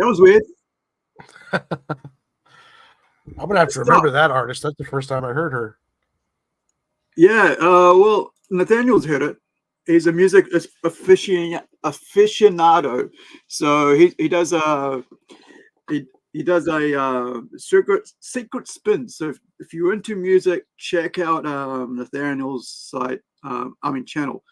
That was weird. I'm gonna have to remember that artist. That's the first time I heard her. Yeah, well, Nathaniel's heard it. He's a music aficionado, so he does he does a secret spin. So if you're into music, check out Nathaniel's site. Channel.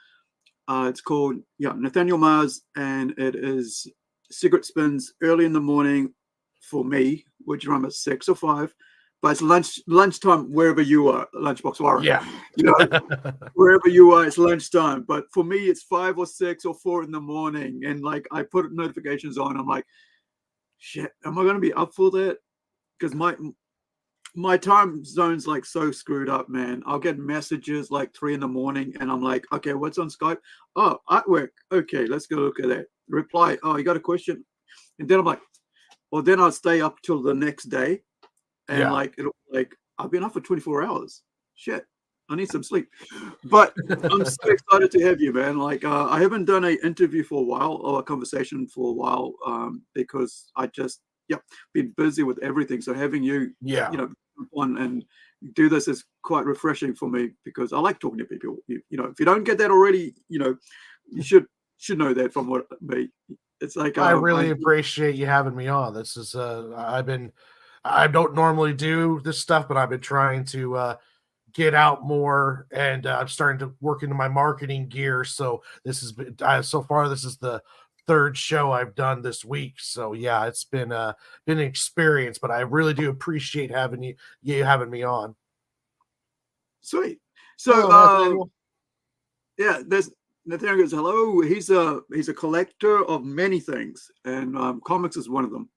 It's called Nathaniel Mars, and it is secret spins early in the morning for me, which I'm at 6 or 5. But it's lunchtime wherever you are, LunchBox Warren. Yeah. Wherever you are, it's lunchtime. But for me, it's 5 or 6 or 4 in the morning. And like I put notifications on. I'm like, shit, am I gonna be up for that? Because my time zone's like so screwed up, man. I'll get messages like 3 in the morning and I'm like, okay, what's on Skype? Oh, artwork. Okay, let's go look at that. Reply, oh, you got a question? And then I'm like, well, then I'll stay up till the next day. And I've been up for 24 hours. Shit, I need some sleep. But I'm so excited to have you, man. Like, I haven't done an interview for a while or a conversation for a while because I just, been busy with everything. So having you, on and do this is quite refreshing for me because I like talking to people. If you don't get that already, you should know that from what me. It's like I really appreciate you having me on. This is I don't normally do this stuff, but I've been trying to get out more, and I'm starting to work into my marketing gear. So this is so far this is the 3rd show I've done this week. So yeah, it's been an experience, but I really do appreciate having you having me on. Sweet. So there's Nathaniel goes, hello. He's a collector of many things, and comics is one of them.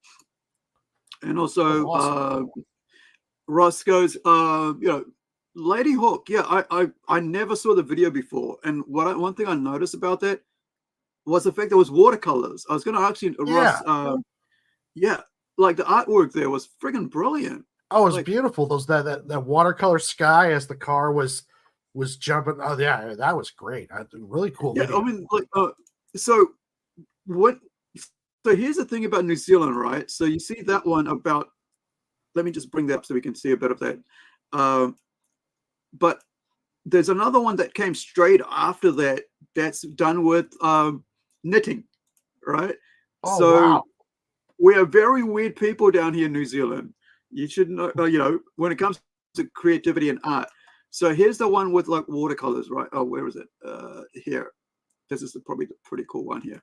And also, awesome. Ross goes, Lady Hawk. Yeah, I never saw the video before, and one thing I noticed about that was the fact there was watercolors. I was going to ask you, Ross. Like the artwork there was friggin' brilliant. Oh, it was beautiful. That watercolor sky as the car was jumping. Oh yeah, that was great. Really cool. Yeah, video. I mean, so here's the thing about New Zealand, right? So you see that one about. Let me just bring that up so we can see a bit of that. But there's another one that came straight after that. That's done with knitting, right? Oh, wow. We are very weird people down here in New Zealand. You should know, when it comes to creativity and art. So here's the one with like watercolors, right? Oh, where is it? Here. This is probably the pretty cool one here.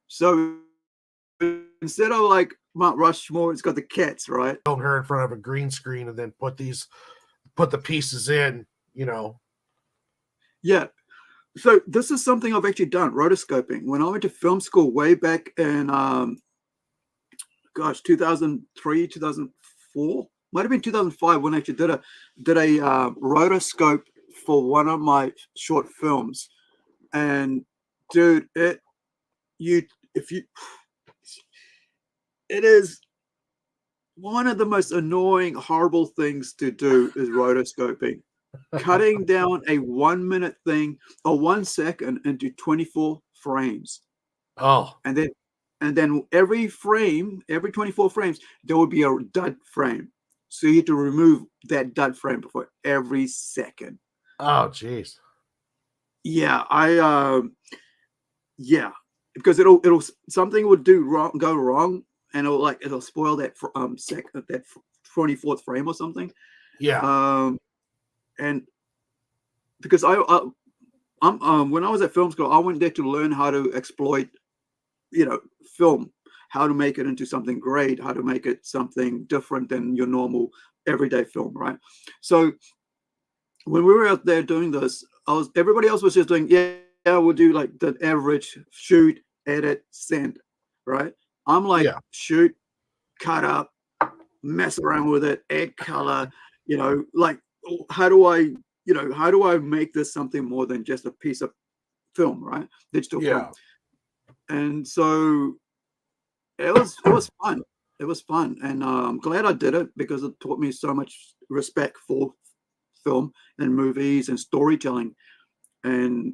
So instead of like Mount Rushmore, it's got the cats, right? Film her in front of a green screen and then put the pieces in, Yeah. So this is something I've actually done, rotoscoping. When I went to film school way back in 2003, 2004, might have been 2005 when I actually did a rotoscope for one of my short films. And dude, it is one of the most annoying, horrible things to do is rotoscoping. Cutting down a 1 minute thing or 1 second into 24 frames. Oh. And then every 24 frames, there would be a dud frame. So you have to remove that dud frame before every second. Oh, geez. Yeah, because it'll something would go wrong, and it'll spoil that that 24th frame or something. Yeah. And because I'm when I was at film school, I went there to learn how to exploit, film, how to make it into something great, how to make it something different than your normal everyday film, right? So when we were out there doing this, everybody else was just doing, we'll do like the average shoot, edit, send, right? I'm like, shoot, cut up, mess around with it, add color, like how do I make this something more than just a piece of film, right? Digital film. And so it was fun. It was fun, and I'm glad I did it because it taught me so much respect for film and movies and storytelling. And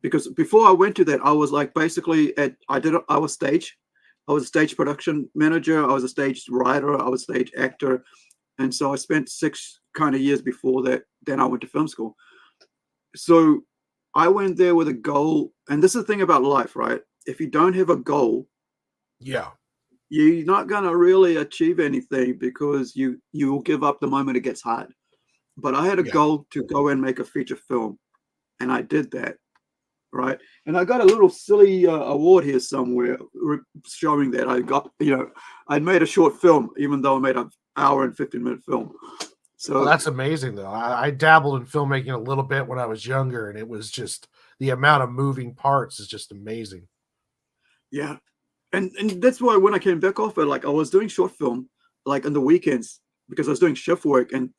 because before I went to that, I was like basically I was stage, I was a stage production manager, I was a stage writer, I was a stage actor. And so I spent 6 kind of years before that. Then I went to film school. So I went there with a goal. And this is the thing about life, right? If you don't have a goal, Yeah. you're not going to really achieve anything because you will give up the moment it gets hard. But I had a goal to go and make a feature film. And I did that. Right. And I got a little silly award here somewhere showing that I got, I made a short film, even though I made an hour and 15-minute film. So that's amazing, though. I dabbled in filmmaking a little bit when I was younger, and it was just the amount of moving parts is just amazing. Yeah. And that's why when I came back off it, like I was doing short film, like on the weekends, because I was doing shift work. And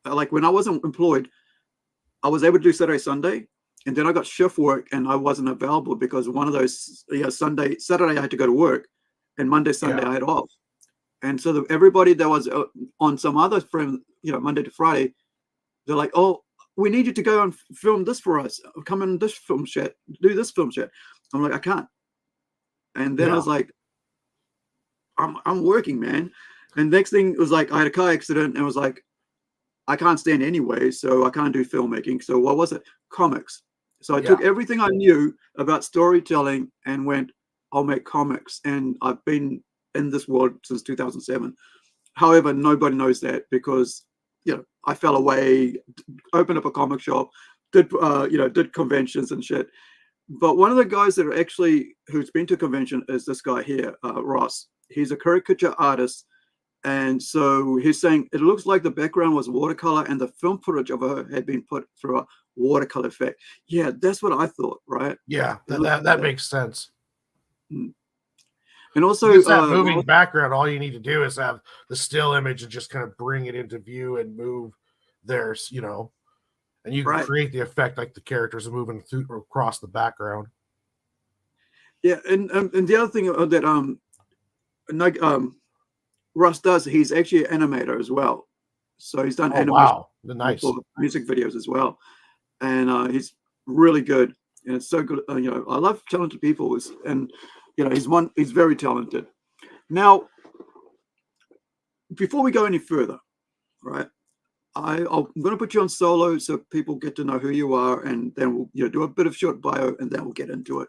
like when I wasn't employed, I was able to do Saturday, Sunday. And then I got shift work and I wasn't available because one of those, Saturday I had to go to work and Monday, Sunday I had off. And so everybody that was on some other frame, Monday to Friday, they're like, oh, we need you to go and film this for us. Come in this film set, do this film set. I'm like, I can't. And then I was like, I'm working, man. And next thing was like, I had a car accident and it was like, I can't stand anyway, so I can't do filmmaking. So what was it? Comics. So I took everything I knew about storytelling and went, I'll make comics. And I've been in this world since 2007. However, nobody knows that because, I fell away, opened up a comic shop, did conventions and shit. But one of the guys that who's been to a convention is this guy here, Ross. He's a caricature artist. And so he's saying it looks like the background was watercolor and the film footage of her had been put through a watercolor effect. Yeah, that's what I thought, right? Yeah, that makes sense. And also, it's that moving background, all you need to do is have the still image and just kind of bring it into view and move there's, and you can create the effect like the characters are moving through across the background. Yeah, and the other thing that Russ does, he's actually an animator as well. So he's done animation for music videos as well. And he's really good. And it's so good. I love talented people. And he's very talented. Now, before we go any further, right, I'm going to put you on solo so people get to know who you are, and then we'll do a bit of short bio, and then we'll get into it.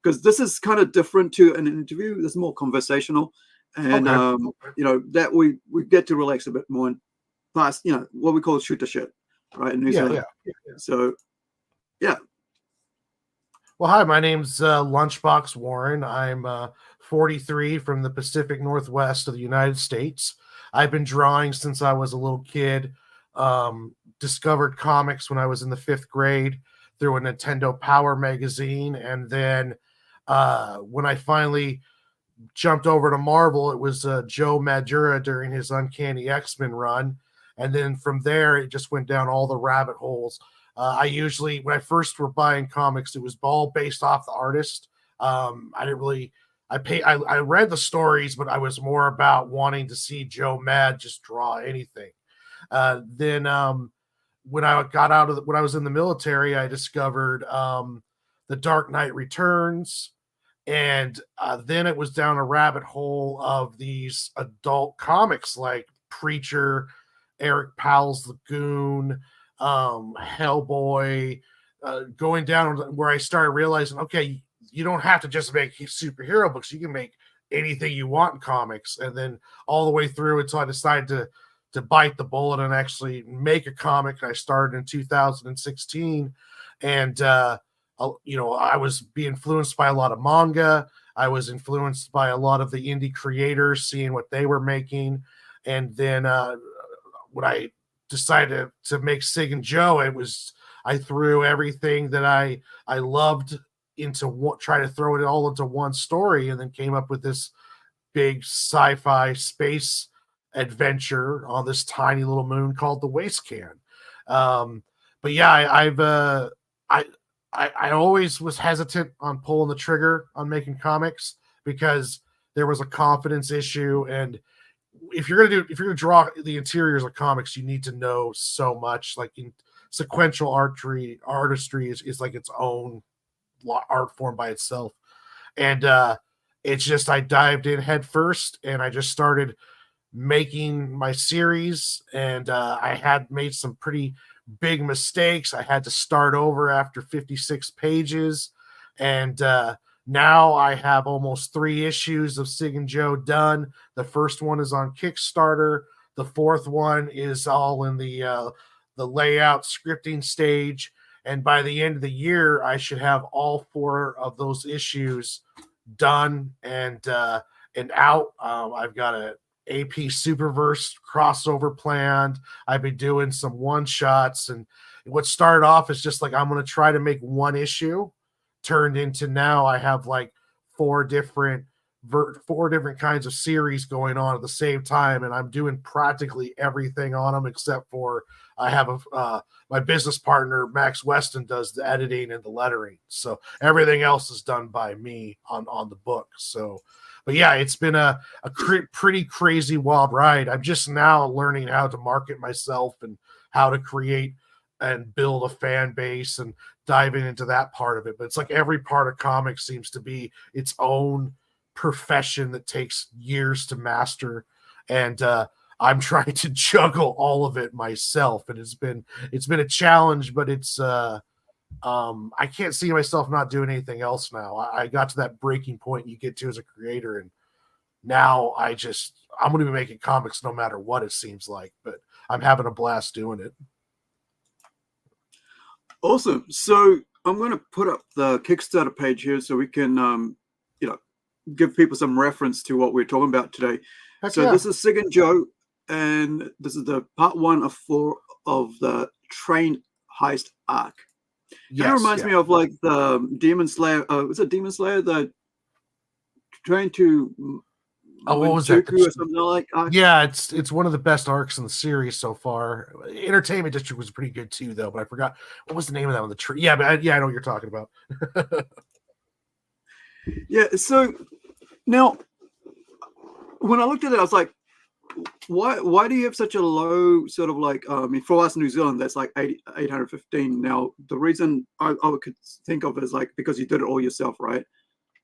Because this is kind of different to an interview. This is more conversational. And that we get to relax a bit more and pass, what we call shoot the shit, right? In New Zealand. So, yeah. Well, hi, my name's LunchBox Warren. I'm 43 from the Pacific Northwest of the United States. I've been drawing since I was a little kid. Discovered comics when I was in the 5th grade through a Nintendo Power magazine, and then when I finally jumped over to Marvel, it was Joe Madura during his Uncanny X-Men run. And then from there, it just went down all the rabbit holes. I usually, when I first were buying comics, it was all based off the artist. I read the stories, but I was more about wanting to see Joe Mad just draw anything. Then when I when I was in the military, I discovered The Dark Knight Returns. And then it was down a rabbit hole of these adult comics like Preacher, Eric Powell's The Goon, Hellboy, going down where I started realizing, okay, you don't have to just make superhero books. You can make anything you want in comics. And then all the way through until I decided to bite the bullet and actually make a comic. I started in 2016. And, I was being influenced by a lot of manga. I was influenced by a lot of the indie creators, seeing what they were making. And then when I decided to make Sig and Joe, I threw everything that I loved into try to throw it all into one story, and then came up with this big sci-fi space adventure on this tiny little moon called the Waste Can. But yeah, I always was hesitant on pulling the trigger on making comics because there was a confidence issue. And if you're gonna draw the interiors of comics, you need to know so much. Like in sequential artistry is like its own art form by itself. And It's just I dived in head first and I just started making my series, and I had made some pretty big mistakes. I had to start over after 56 pages, and now I have almost 3 issues of Sig and Joe done. The first one is on Kickstarter. The fourth one is all in the layout scripting stage, and by the end of the year, I should have all 4 of those issues done and out. I've got a AP Superverse crossover planned. I've been doing some one shots, and what started off as just like I'm going to try to make one issue turned into now I have like 4 different kinds of series going on at the same time, and I'm doing practically everything on them except for I have my business partner Max Weston does the editing and the lettering, so everything else is done by me on the book. So, but yeah, it's been a pretty crazy wild ride. I'm just now learning how to market myself and how to create and build a fan base and diving into that part of it. But it's like every part of comics seems to be its own profession that takes years to master, and I'm trying to juggle all of it myself, and it's been a challenge, but it's I can't see myself not doing anything else now. I got to that breaking point you get to as a creator, and now I'm going to be making comics no matter what it seems like, but I'm having a blast doing it. Awesome. So I'm going to put up the Kickstarter page here so we can give people some reference to what we're talking about today. Heck so yeah. This is Sig and Joe, and this is the part 1 of 4 of the Train Heist Arc. Yes, it reminds me of like the Demon Slayer. Was it Demon Slayer? The Train to what was that? Or something like arc? Yeah, it's one of the best arcs in the series so far. Entertainment District was pretty good too, though. But I forgot what was the name of that one. The tree. Yeah, but I know what you're talking about. Yeah. So now, when I looked at it, I was like, why do you have such a low sort of like for us in New Zealand that's like 815. Now the reason I could think of is like because you did it all yourself, right?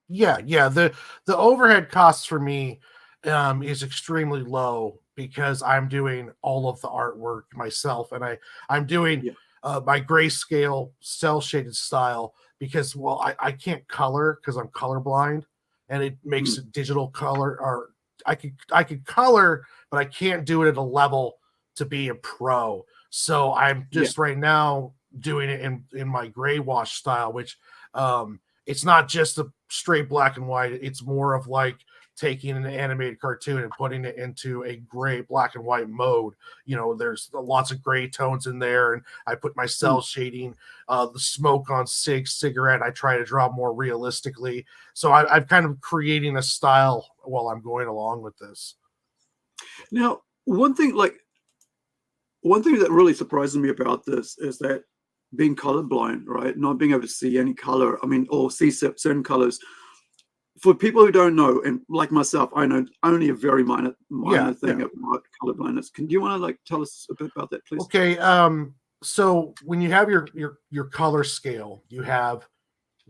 Yeah. The overhead costs for me is extremely low because I'm doing all of the artwork myself, and I'm doing my grayscale cell shaded style because I can't color because I'm colorblind, and it makes it digital color, or I could color, but I can't do it at a level to be a pro. So I'm just right now doing it in my gray wash style, which it's not just a straight black and white. It's more of like taking an animated cartoon and putting it into a gray black and white mode. There's lots of gray tones in there, and I put my cell shading, the smoke on cigarette I try to draw more realistically. So I'm kind of creating a style while I'm going along with this. Now, one thing that really surprises me about this is that being colorblind, right? Not being able to see any color, or see certain colors. For people who don't know, and like myself, I know only a very minor thing about colorblindness. Do you want to tell us a bit about that, please? Okay. So when you have your color scale, you have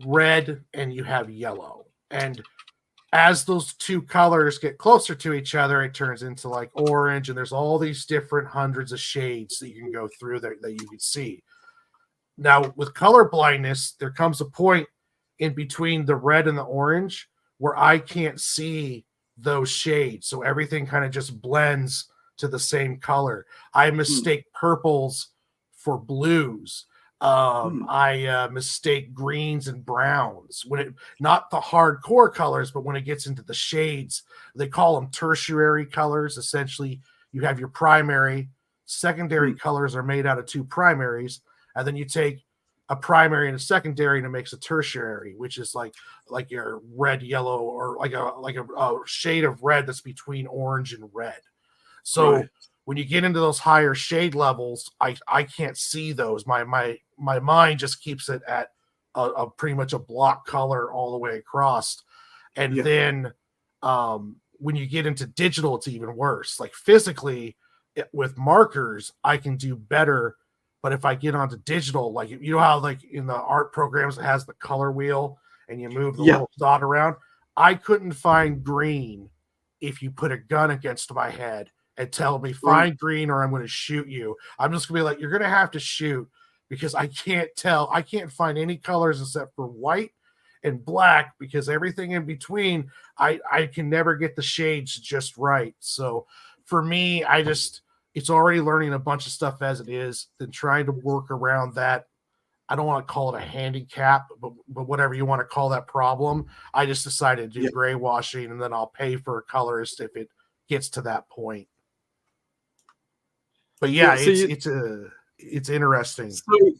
red and you have yellow, and as those 2 colors get closer to each other, it turns into like orange, and there's all these different hundreds of shades that you can go through that you can see. Now, with color blindness, there comes a point in between the red and the orange where I can't see those shades. So everything kind of just blends to the same color. I mistake purples for blues. I mistake greens and browns not the hardcore colors, but when it gets into the shades, they call them tertiary colors. Essentially, you have your primary, secondary colors are made out of 2 primaries, and then you take a primary and a secondary, and it makes a tertiary, which is like your red, yellow, or like a shade of red that's between orange and red. So when you get into those higher shade levels, I can't see those. My mind just keeps it at a pretty much a block color all the way across. And then when you get into digital, it's even worse. Like physically, with markers, I can do better. But if I get onto digital, how like in the art programs it has the color wheel and you move the little dot around, I couldn't find green if you put a gun against my head and tell me Right. find green or I'm going to shoot you. I'm just going to be like, you're going to have to shoot because I can't tell. I can't find any colors except for white and black because everything in between, I can never get the shades just right. So for me, it's already learning a bunch of stuff as it is, then trying to work around that. I don't want to call it a handicap, but whatever you want to call that problem. I just decided to do gray washing, and then I'll pay for a colorist if it gets to that point. But yeah, so it's interesting. So,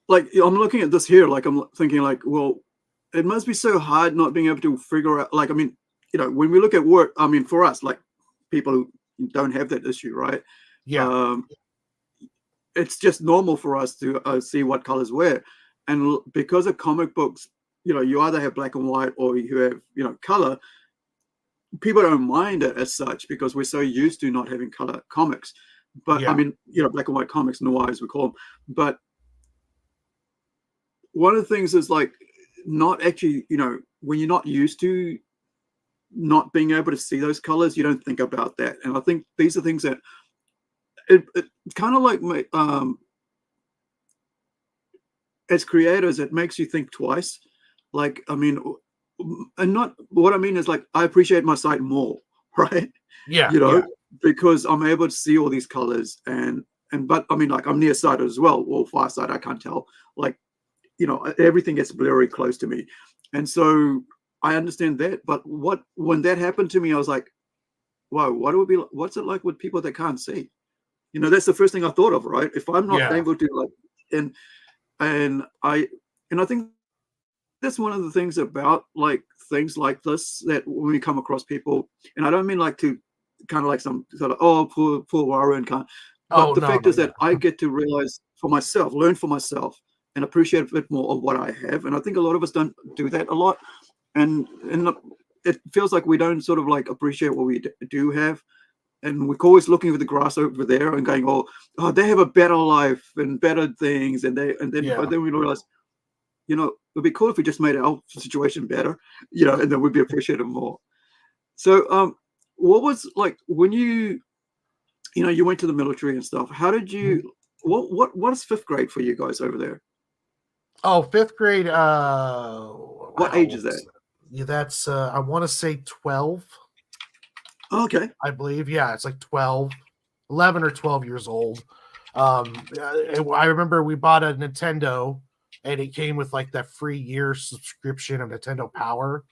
like, I'm looking at this here, like I'm thinking, like, well, it must be so hard not being able to figure out. Like, I mean, when we look at work, I mean, for us, like people who don't have that issue, right? Yeah. It's just normal for us to see what colors where, and because of comic books, you either have black and white or you have color. People don't mind it as such because we're so used to not having color comics. But I mean, black and white comics, noir as we call them. But one of the things is like not actually, when you're not used to not being able to see those colors, you don't think about that. And I think these are things that it kind of like as creators, it makes you think twice. Like, I mean, and not what I mean is like I appreciate my site more, right? Because I'm able to see all these colors but I mean, like I'm nearsighted as well, or farsighted, I can't tell. Like, everything gets blurry close to me, and so I understand that. But when that happened to me, I was like, "Whoa, what's it like with people that can't see?" That's the first thing I thought of, right? If I'm not able to like, and I think that's one of the things about like things like this, that when we come across people, and I don't mean like to kind of like some sort of poor Warren kind, but the fact is that I get to realize for myself, learn for myself, and appreciate a bit more of what I have. And I think a lot of us don't do that a lot, and it feels like we don't sort of like appreciate what we do have. And we're always looking at the grass over there and going, oh, they have a better life and better things, but then we realize, it'd be cool if we just made our situation better, and then we'd be appreciated more. So, what was like when you went to the military and stuff? How did you? What is fifth grade for you guys over there? Oh, fifth grade. What age is that? Yeah, that's I want to say 12. Okay. I believe, it's like 12, 11 or 12 years old. I remember we bought a Nintendo, and it came with like that free year subscription of Nintendo Power.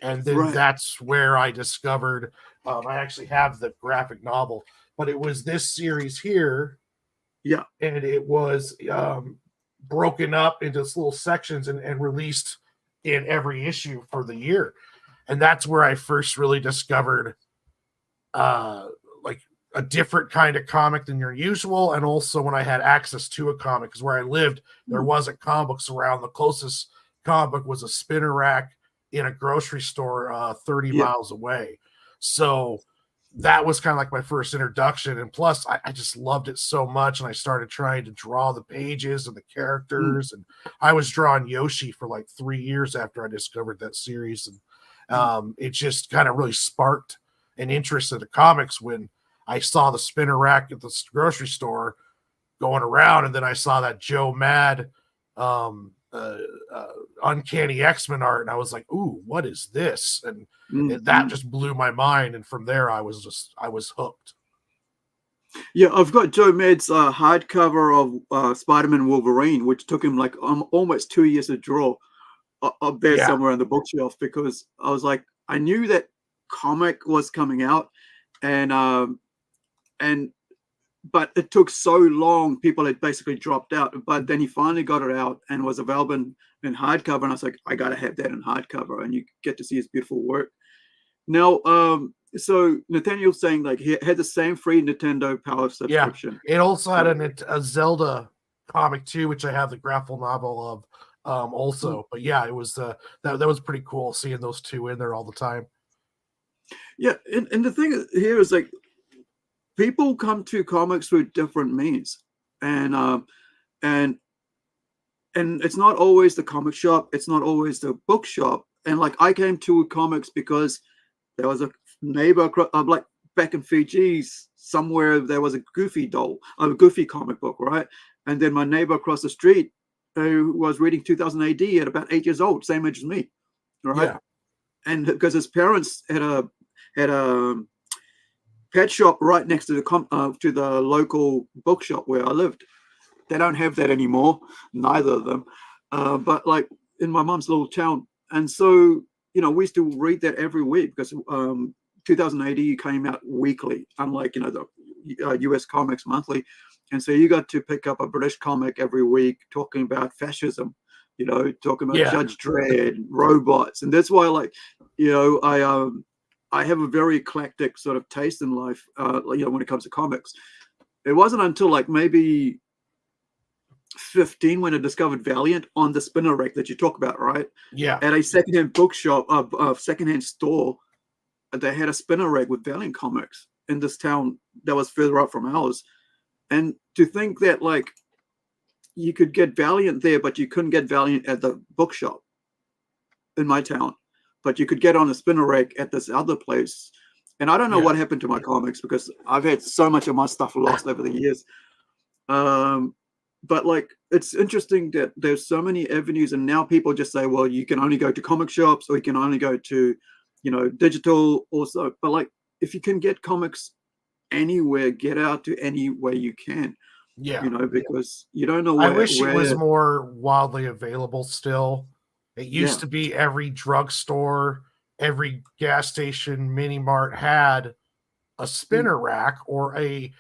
And then that's where I discovered, I actually have the graphic novel, but it was this series here. Yeah. And it was broken up into little sections and released in every issue for the year. And that's where I first really discovered like a different kind of comic than your usual. And also when I had access to a comic, because where I lived, there wasn't comic books around. The closest comic book was a spinner rack in a grocery store 30 miles away. So that was kind of like my first introduction. And plus I just loved it so much. And I started trying to draw the pages and the characters. And I was drawing Yoshi for like 3 years after I discovered that series. And it just kind of really sparked an interest in the comics when I saw the spinner rack at the grocery store going around, and then I saw that Joe Mad Uncanny X-Men art, and I was like, "Ooh, what is this?" And that just blew my mind. And from there, I was hooked. Yeah, I've got Joe Mad's hardcover of Spider-Man Wolverine, which took him like almost 2 years to draw. Up there somewhere on the bookshelf, because I was like, I knew that comic was coming out, but it took so long. People had basically dropped out, but then he finally got it out and was available in hardcover, and I was like, I gotta have that in hardcover, and you get to see his beautiful work. Now, so Nathaniel's saying like he had the same free Nintendo Power subscription. It also had a Zelda comic too, which I have the graphic novel of. Also, but it was that was pretty cool seeing those two in there all the time. Yeah, and the thing here is like people come to comics through different means, and it's not always the comic shop, it's not always the bookshop. and like I came to comics because there was a neighbor like back in Fiji's somewhere there was a Goofy doll, a Goofy comic book, right? And then my neighbor across the street who was reading 2000 AD at about 8 years old, same age as me, right? Yeah. And because his parents had a pet shop right next to the local bookshop where I lived. They don't have that anymore, neither of them. But like in my mom's little town, and so we used to read that every week because 2000 AD came out weekly, unlike the US Comics Monthly, and so you got to pick up a British comic every week talking about fascism, talking about Judge Dredd, robots, and that's why I have a very eclectic sort of taste in life, when it comes to comics. It wasn't until like maybe 15 when I discovered Valiant on the spinner rack that you talk about, right? Yeah. At a secondhand bookshop, a secondhand store, they had a spinner rack with Valiant comics in this town that was further up from ours. And to think that like you could get Valiant there, but you couldn't get Valiant at the bookshop in my town, but you could get on a spinner rack at this other place. And I don't know what happened to my comics because I've had so much of my stuff lost over the years. But like, it's interesting that there's so many avenues, and now people just say, well, you can only go to comic shops or you can only go to, digital also. But like, if you can get comics anywhere, get out to anywhere you can. Yeah. Because you don't know where. I wish it was more wildly available still. It used to be every drugstore, every gas station, mini mart had a spinner rack or a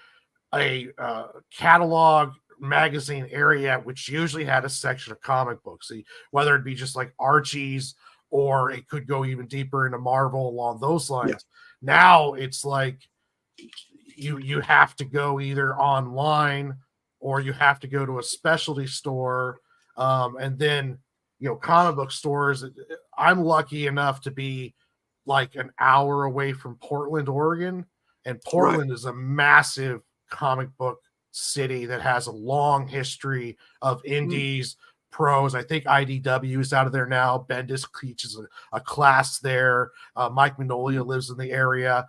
catalog magazine area, which usually had a section of comic books, whether it be just like Archie's or it could go even deeper into Marvel along those lines. Yeah. Now it's like you have to go either online or you have to go to a specialty store, and then comic book stores. I'm lucky enough to be like an hour away from Portland, Oregon, and Portland is a massive comic book city that has a long history of indies, pros. I think IDW is out of there now. Bendis teaches a class there. Mike Mignola lives in the area.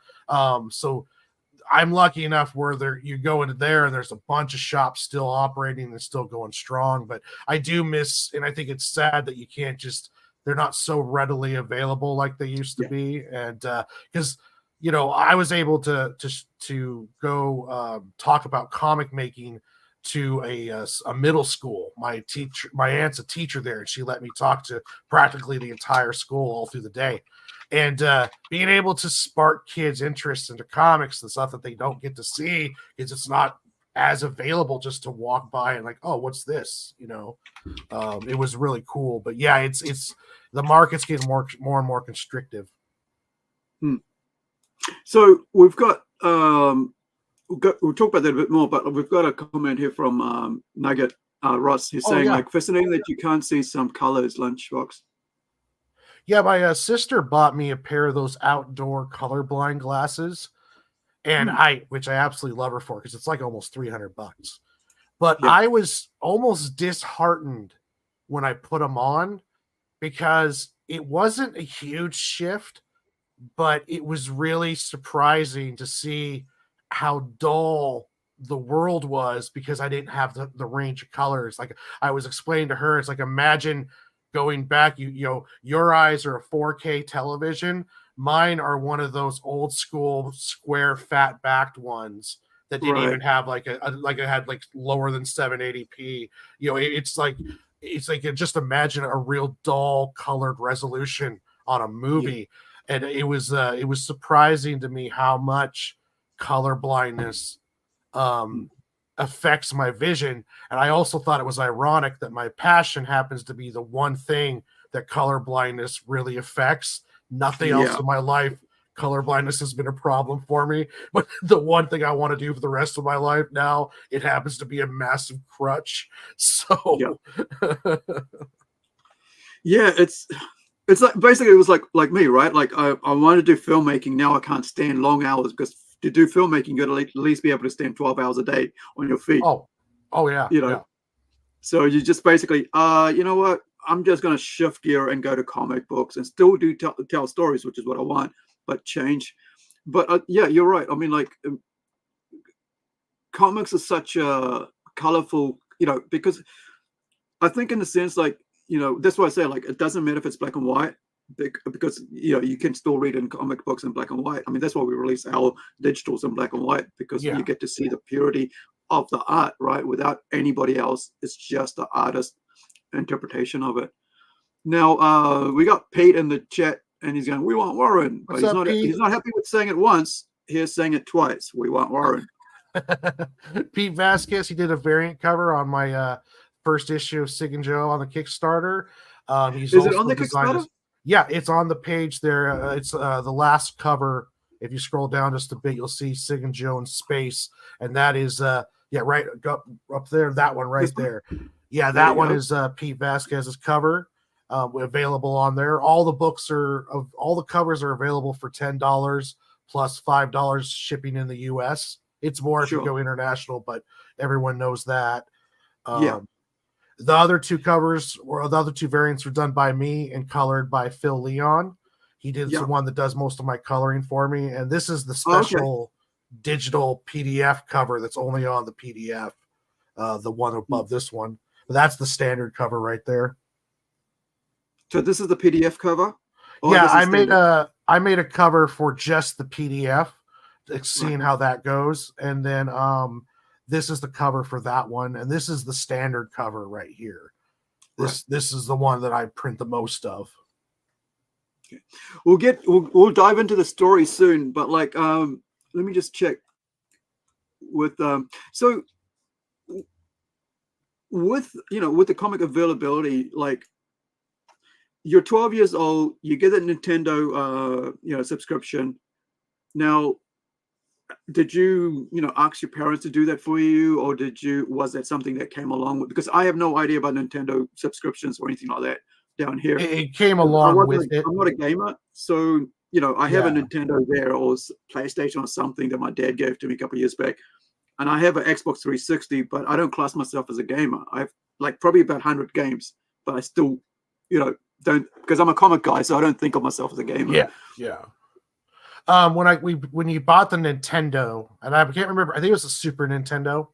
So I'm lucky enough where you go into there and there's a bunch of shops still operating and still going strong. But I do miss, and I think it's sad that you can't they're not so readily available like they used to be. And because I was able to go talk about comic making to a middle school. My aunt's a teacher there, and she let me talk to practically the entire school all through the day. And being able to spark kids' interest into comics and stuff that they don't get to see is it's not as available just to walk by and like, oh, what's this? It was really cool. But yeah, it's the market's getting more and more constrictive. So we've got we'll talk about that a bit more, but we've got a comment here from Nugget Ross. He's saying like, fascinating that you can't see some colors, Lunchbox. Yeah, my sister bought me a pair of those outdoor colorblind glasses, and which I absolutely love her for because it's like almost $300. But I was almost disheartened when I put them on because it wasn't a huge shift, but it was really surprising to see how dull the world was because I didn't have the range of colors. Like I was explaining to her, it's like, imagine going back, your eyes are a 4K television. Mine are one of those old school square fat backed ones that didn't even have like it had like lower than 780p. It's like just imagine a real dull colored resolution on a movie. And it was surprising to me how much color blindness affects my vision. And I also thought it was ironic that my passion happens to be the one thing that color blindness really affects. Nothing else in my life, color blindness has been a problem for me. But the one thing I want to do for the rest of my life now, it happens to be a massive crutch. So it's like basically it was like me, right? Like I want to do filmmaking. Now I can't stand long hours because to do filmmaking, you got to at least be able to stand 12 hours a day on your feet. Oh yeah. So you just basically, you know what? I'm just going to shift gear and go to comic books and still do tell stories, which is what I want, but change. But yeah, you're right. I mean, like, comics are such a colorful, because I think in the sense, like, that's why I say, like, it doesn't matter if it's black and white, because you can still read in comic books in black and white. I mean, that's why we release our digitals in black and white, because you get to see the purity of the art, right, without anybody else. It's just the artist interpretation of it. Now, we got Pete in the chat, and he's going, "We want Warren," but he's not happy with saying it once. He's saying it twice. We want Warren. Pete Vasquez, he did a variant cover on my first issue of Sig and Joe on the Kickstarter. Is it on the Kickstarter? Yeah, it's on the page there. It's the last cover. If you scroll down just a bit, you'll see Sig and Joe in space, and that is right up there. That one right there. Yeah, that one is Pete Vasquez's cover. Available on there. All the covers are available for $10 plus $5 shipping in the US. It's more if you go international, but everyone knows that. The other two covers, or the other two variants, were done by me and colored by Phil Leon. He did the one that does most of my coloring for me, and this is the special digital PDF cover that's only on the PDF. The one above this one, but that's the standard cover right there. So this is the PDF cover? Yeah, I made a cover for just the PDF, seeing how that goes, and then this is the cover for that one, and this is the standard cover right here. This is the one that I print the most of. Okay. We'll dive into the story soon, but like let me just check with so with the comic availability, like, you're 12 years old, you get a Nintendo subscription. Now, did you ask your parents to do that for you, or was that something that came along with? Because I have no idea about Nintendo subscriptions or anything like that down here. It came along with it. I'm not a gamer, so I have a Nintendo there, or PlayStation or something that my dad gave to me a couple of years back, and I have an Xbox 360, but I don't class myself as a gamer. I've like probably about 100 games, but I still don't, because I'm a comic guy, so I don't think of myself as a gamer. When you bought the Nintendo, and I can't remember, I think it was a Super Nintendo,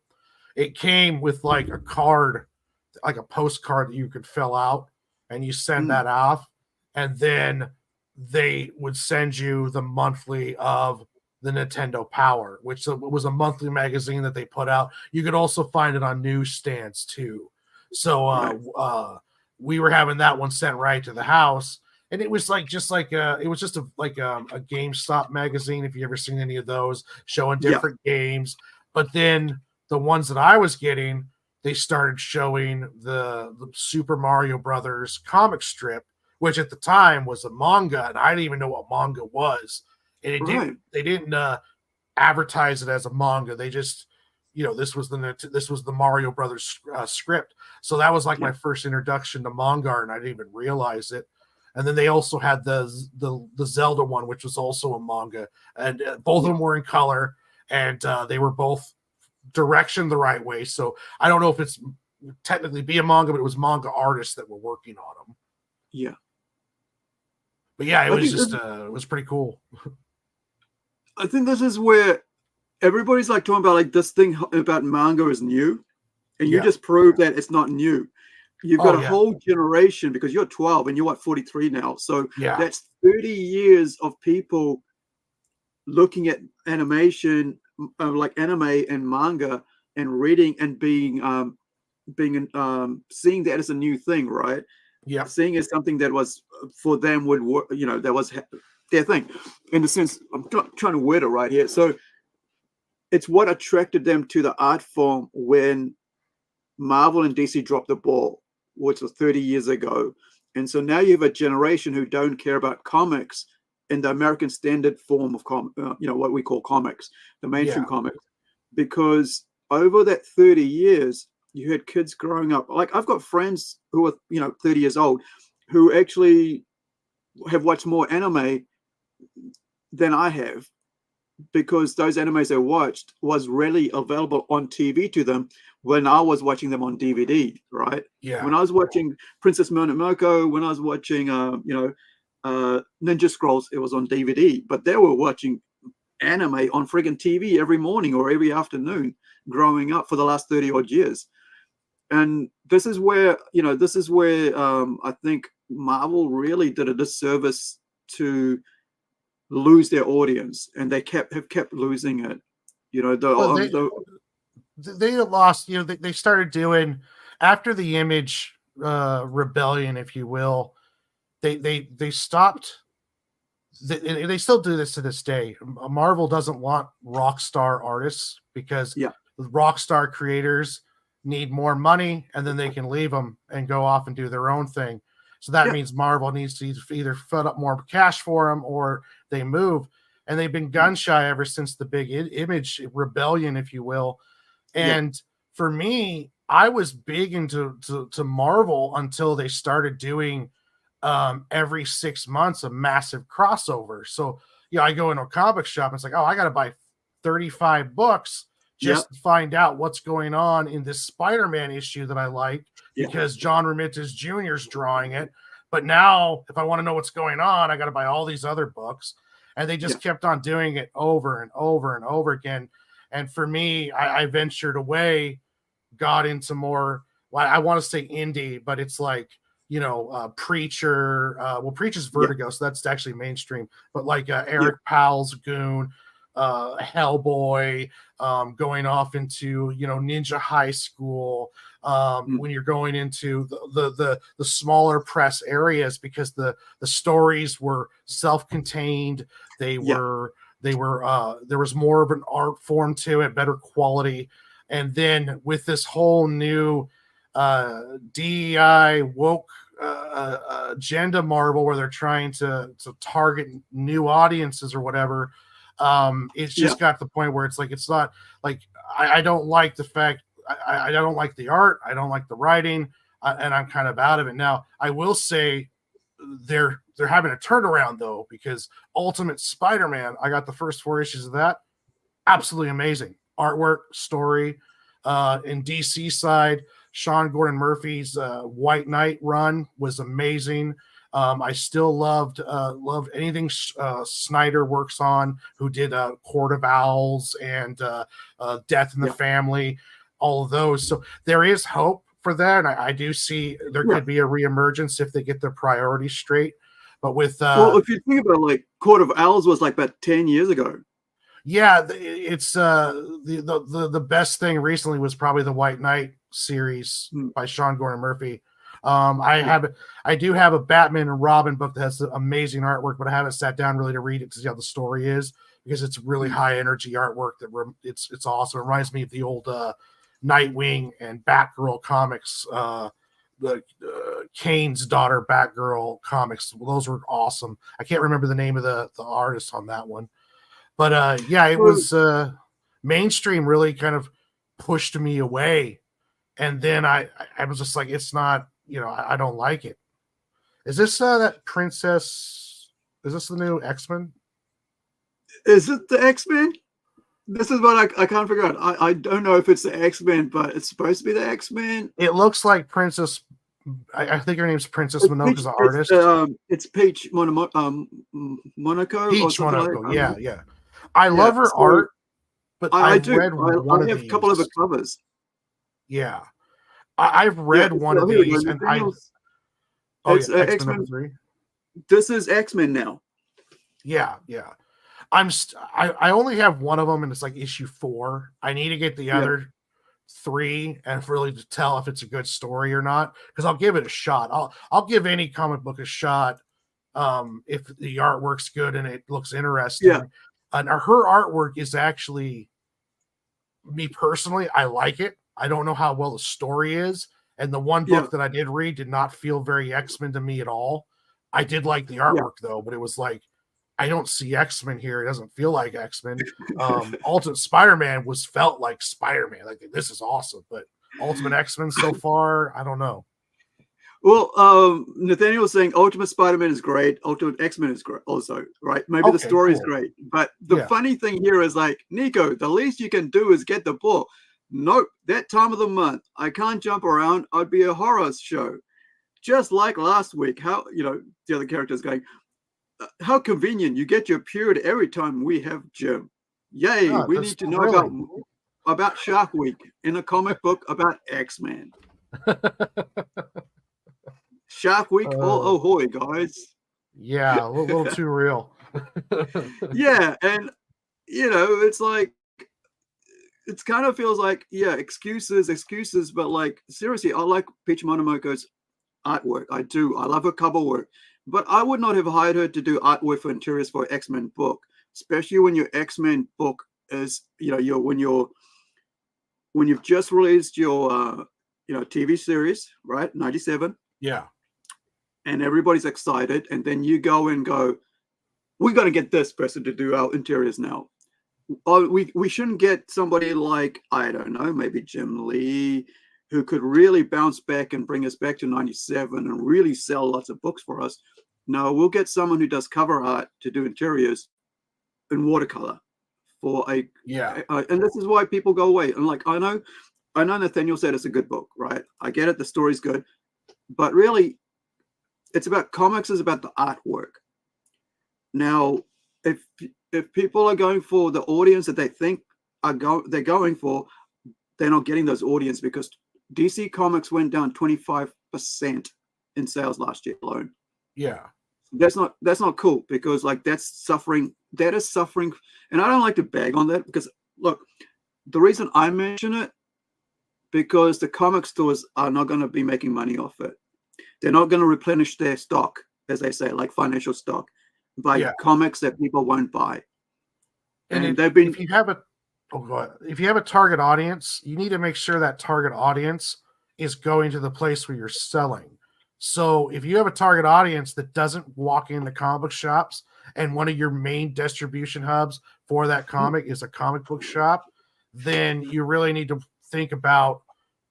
it came with like a card, like a postcard that you could fill out, and you send that off, and then they would send you the monthly of the Nintendo Power, which was a monthly magazine that they put out. You could also find it on newsstands too. So we were having that one sent right to the house, and it was like it was just a GameStop magazine, if you ever seen any of those, showing different games. But then the ones that I was getting, they started showing the Super Mario Brothers comic strip, which at the time was a manga, and I didn't even know what manga was. And they didn't advertise it as a manga. They just, this was the Mario Brothers script. So that was like my first introduction to manga, and I didn't even realize it. And then they also had the Zelda one, which was also a manga, and both of them were in color, and they were both directioned the right way. So I don't know if it's technically be a manga, but it was manga artists that were working on them. Yeah. But yeah, it was just it was pretty cool. I think this is where everybody's like talking about like this thing about manga is new, and you just proved that it's not new. You've got a whole generation, because you're 12 and you're 43 now. So that's 30 years of people looking at animation, like anime and manga, and reading and being seeing that as a new thing, right? Yeah, seeing as something that was for them would work, that was their thing. In the sense, I'm trying to word it right here. So it's what attracted them to the art form when Marvel and DC dropped the ball, which was 30 years ago. And so now you have a generation who don't care about comics in the American standard form of what we call comics, the mainstream comics, because over that 30 years, you had kids growing up. Like, I've got friends who are 30 years old who actually have watched more anime than I have, because those animes they watched was rarely available on TV to them when I was watching them on DVD, right? Yeah. When I was watching Princess Mononoke, when I was watching, Ninja Scrolls, it was on DVD, but they were watching anime on friggin' TV every morning or every afternoon growing up for the last 30 odd years. And this is where, I think Marvel really did a disservice to lose their audience, and they have kept losing it. They lost. They started doing after the Image rebellion, if you will. They stopped. They still do this to this day. Marvel doesn't want rock star artists because rock star creators need more money, and then they can leave them and go off and do their own thing. So that means Marvel needs to either put up more cash for them or they move. And they've been gun shy ever since the big Image rebellion, if you will. And for me, I was big into Marvel until they started doing every 6 months a massive crossover. So I go into a comic shop and it's like, oh, I got to buy 35 books just to find out what's going on in this Spider-Man issue that I like because John Romita Jr. is drawing it. But now if I want to know what's going on, I got to buy all these other books. And they just kept on doing it over and over and over again. And for me, I ventured away, got into more, I want to say indie, but it's like, Preacher. Preacher's Vertigo, so that's actually mainstream. But like Eric Powell's Goon, Hellboy, going off into Ninja High School. When you're going into the smaller press areas, because the stories were self-contained, they were there was more of an art form to it, better quality. And then with this whole new DEI woke agenda Marvel, where they're trying to target new audiences or whatever, it's just got to the point where it's not like I don't like the fact I don't like the art, I don't like the writing, and I'm kind of out of it now. I will say they're having a turnaround though, because Ultimate Spider-Man, I got the first 4 issues of that, absolutely amazing artwork, story. In DC side, Sean Gordon Murphy's White Knight run was amazing. I still loved anything Snyder works on, who did Court of Owls and Death in the Family, all of those. So there is hope for that, and I do see there could be a reemergence if they get their priorities straight. But with if you think about like Court of Owls was like about 10 years ago. Yeah, it's the best thing recently was probably the White Knight series by Sean Gordon Murphy. I do have a Batman and Robin book that has amazing artwork, but I haven't sat down really to read it to see how the story is, because it's really high energy artwork it's awesome. It reminds me of the old Nightwing and Batgirl comics, the Kane's daughter Batgirl comics. Well, those were awesome. I can't remember the name of the artist on that one. But it was mainstream really kind of pushed me away. And then I was just like, it's not, I don't like it. Is this that Princess? Is this the new X-Men? Is it the X-Men? This is what I can't figure out. I don't know if it's the X-Men, but it's supposed to be the X-Men. It looks like Princess. I think her name's Princess Mononoke's the artist. It's Peach Monaco. Peach Monaco, yeah. I love her art, but I have a couple of the covers. Yeah, I've read one of these, and it's X-Men 3. This is X-Men now. Yeah. I only have one of them, and it's like issue 4. I need to get the other 3 and really to tell if it's a good story or not, because I'll give it a shot. I'll give any comic book a shot if the artwork's good and it looks interesting. Yeah. And her artwork is actually, me personally, I like it. I don't know how well the story is. And the one book that I did read did not feel very X-Men to me at all. I did like the artwork though, but it was like, I don't see X-Men here. It doesn't feel like X-Men. Ultimate Spider-Man felt like Spider-Man. Like, this is awesome. But Ultimate X-Men so far, I don't know. Well, Nathaniel was saying Ultimate Spider-Man is great. Ultimate X-Men is great also, right? Maybe the Okay, story is cool. great. But the Yeah. funny thing here is like, Nico, the least you can do is get the book. Nope, that time of the month, I can't jump around. I'd be a horror show. Just like last week, how, the other characters going, how convenient. You get your period every time we have Jim. Yay, Oh, we that's need to know thrilling. about Shark Week in a comic book about X-Men. Shark Week, oh hoy, guys. Yeah, a little too real. Yeah, and it's like it kind of feels like excuses, but like seriously, I like Peach Monomoko's artwork. I do. I love her cover work, but I would not have hired her to do artwork for interiors for an X-Men book, especially when your X-Men book is when you've just released your TV series, right? 97. Yeah. And everybody's excited, and then you go, we got to get this person to do our interiors now. We shouldn't get somebody like, I don't know, maybe Jim Lee, who could really bounce back and bring us back to 97 and really sell lots of books for us. No, we'll get someone who does cover art to do interiors in watercolor for and this is why people go away. And like, I know Nathaniel said it's a good book, right? I get it, the story's good, but really it's about comics, is about the artwork. Now, if people are going for the audience that they think they're going for, they're not getting those audience, because DC Comics went down 25% in sales last year alone. Yeah. That's not cool, because like that is suffering. And I don't like to bag on that, because look, the reason I mention it, because the comic stores are not going to be making money off it. They're not going to replenish their stock, as they say, like financial stock, by comics that people won't buy. And if you have a target audience, you need to make sure that target audience is going to the place where you're selling. So if you have a target audience that doesn't walk in the comic book shops, and one of your main distribution hubs for that comic is a comic book shop, then you really need to think about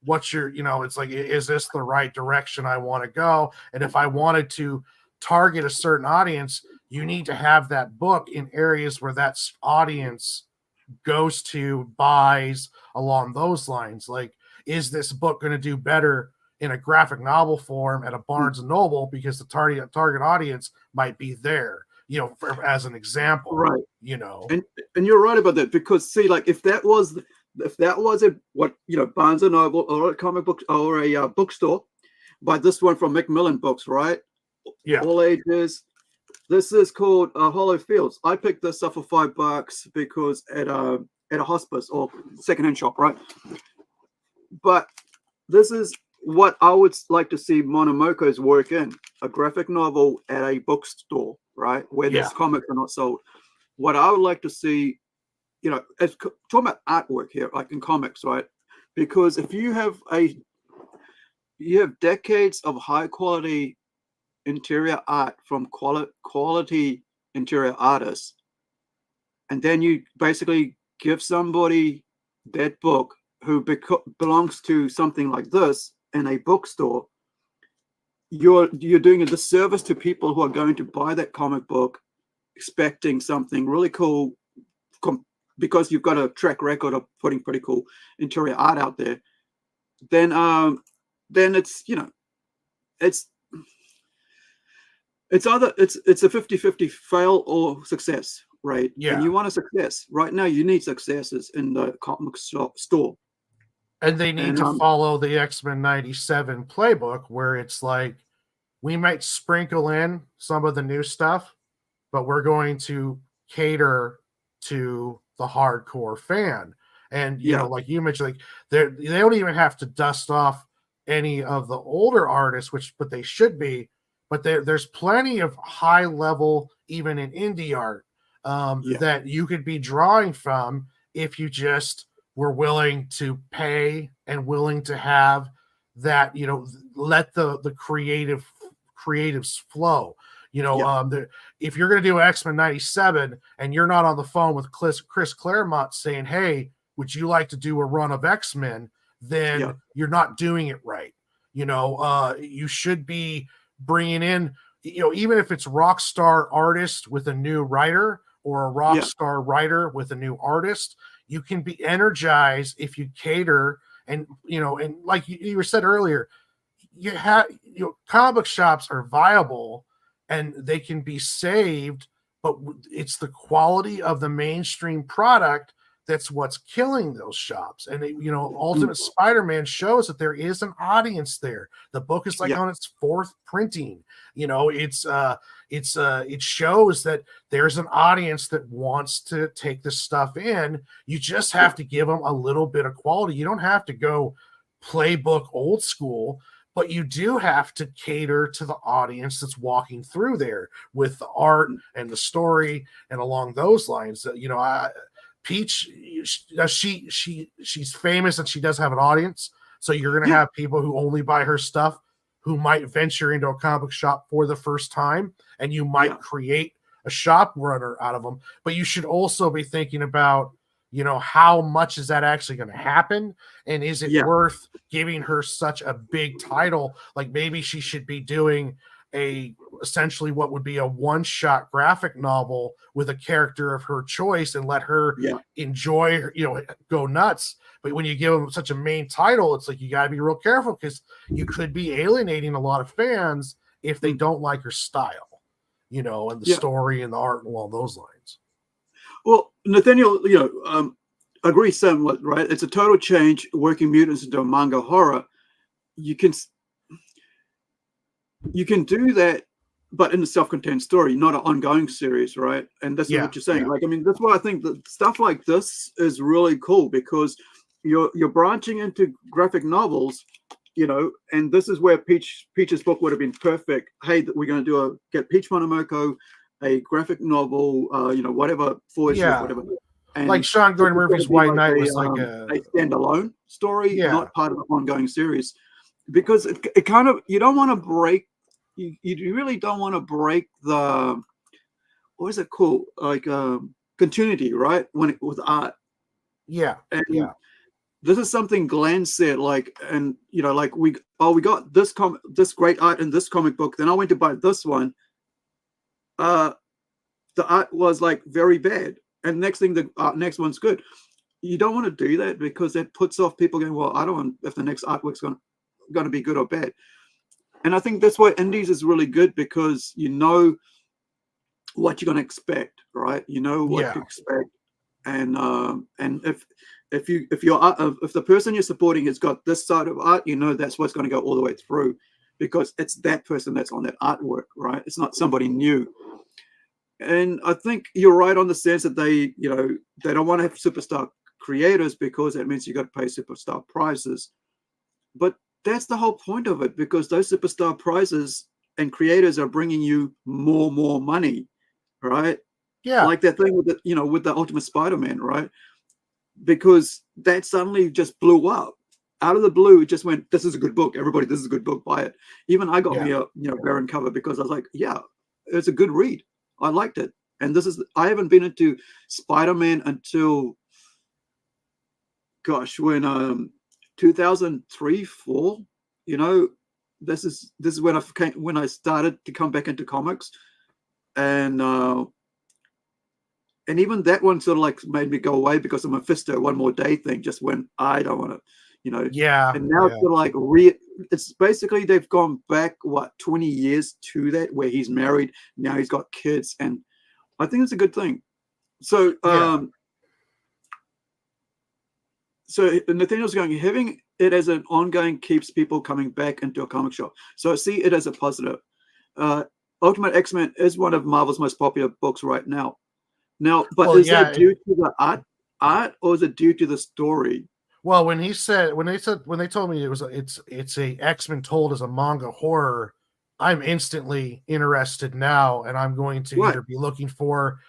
what's your, it's like, is this the right direction I want to go? And if I wanted to target a certain audience, you need to have that book in areas where that audience goes to, buys, along those lines. Like, is this book going to do better in a graphic novel form at a Barnes and Noble, because the target audience might be there, as an example, right? And you're right about that, because see, like if that was Barnes and Noble or a comic book or a bookstore, buy this one from Macmillan Books, right? Yeah, all ages. This is called Hollow Fields. I picked this up for $5 because at a hospice or secondhand shop, right? But this is what I would like to see Monomoko's work in: a graphic novel at a bookstore, right, where these comics are not sold. What I would like to see, it's talking about artwork here, like in comics, right? Because if you have decades of high quality interior art from quality interior artists, and then you basically give somebody that book who belongs to something like this in a bookstore, you're doing a disservice to people who are going to buy that comic book expecting something really cool, because you've got a track record of putting pretty cool interior art out there. Then it's it's either it's a 50-50 fail or success, right? Yeah. And you want a success right now. You need successes in the comic store, and they need to follow the X-Men 97 playbook, where it's like, we might sprinkle in some of the new stuff, but we're going to cater to the hardcore fan. And like you mentioned, like they don't even have to dust off any of the older artists, but they should be. But there's plenty of high level, even in indie art, that you could be drawing from if you just were willing to pay and willing to have that, let the creatives flow. If you're going to do X-Men 97 and you're not on the phone with Chris Claremont saying, hey, would you like to do a run of X-Men? Then you're not doing it right. You should be bringing in, even if it's rock star artist with a new writer or a rock star writer with a new artist, you can be energized if you cater. And and like you said earlier, you have comic book shops are viable and they can be saved, but it's the quality of the mainstream product that's what's killing those shops. And Ultimate Spider-Man shows that there is an audience there. The book is on its fourth printing. It shows that there's an audience that wants to take this stuff in. You just have to give them a little bit of quality. You don't have to go playbook old school, but you do have to cater to the audience that's walking through there with the art and the story and along those lines. Peach, she's famous and she does have an audience. So you're going to have people who only buy her stuff who might venture into a comic book shop for the first time, and you might create a shop runner out of them. But you should also be thinking about, how much is that actually going to happen? And is it worth giving her such a big title? Like maybe she should be doing essentially what would be a one-shot graphic novel with a character of her choice and let her enjoy, go nuts. But when you give them such a main title, it's like you got to be real careful because you could be alienating a lot of fans if they don't like her style, and the story and the art and along those lines. Well, Nathaniel, agree somewhat, right? It's a total change working mutants into a manga horror. You can do that, but in a self-contained story, not an ongoing series, right? And that's what you're saying. That's why I think that stuff like this is really cool because you're branching into graphic novels, and this is where Peach's book would have been perfect. Hey, we're going to get Peach Monomoko, a graphic novel, whatever, 4 issues, whatever. And like Sean Gordon Murphy's White Knight was like a standalone story, not part of an ongoing series. Because it kind of, you don't want to break, you really don't want to break the, what is it called? Like continuity, right? With art. Yeah. And this is something Glenn said, we got this great art in this comic book. Then I went to buy this one. The art was like very bad. And next thing, the next one's good. You don't want to do that because that puts off people going, well, I don't want if the next artwork's going to be good or bad. And I think that's why indies is really good because you know what you're going to expect, right? You know what to expect. And if the person you're supporting has got this side of art, that's what's going to go all the way through because it's that person that's on that artwork, right? It's not somebody new. And I think you're right on the sense that they don't want to have superstar creators because that means you got to pay superstar prices. But that's the whole point of it because those superstar prizes and creators are bringing you more money, right? Yeah. Like that thing with the Ultimate Spider-Man, right? Because that suddenly just blew up. Out of the blue, it just went, this is a good book. Everybody, this is a good book. Buy it. Even I got me a Baron cover because I was like, it's a good read. I liked it. And I haven't been into Spider-Man until, when 2003, 4, this is when I started to come back into comics. And even that one sort of like made me go away because of Mephisto One More Day thing just when I don't want to, And now it's sort of like it's basically they've gone back 20 years to that where he's married, now he's got kids, and I think it's a good thing. So so Nathaniel's going, having it as an ongoing keeps people coming back into a comic shop. So I see it as a positive. Ultimate X-Men is one of Marvel's most popular books right now. Is that due to the art or is it due to the story? Well, when they told me it's a X-Men told as a manga horror, I'm instantly interested now, and I'm going to either be looking for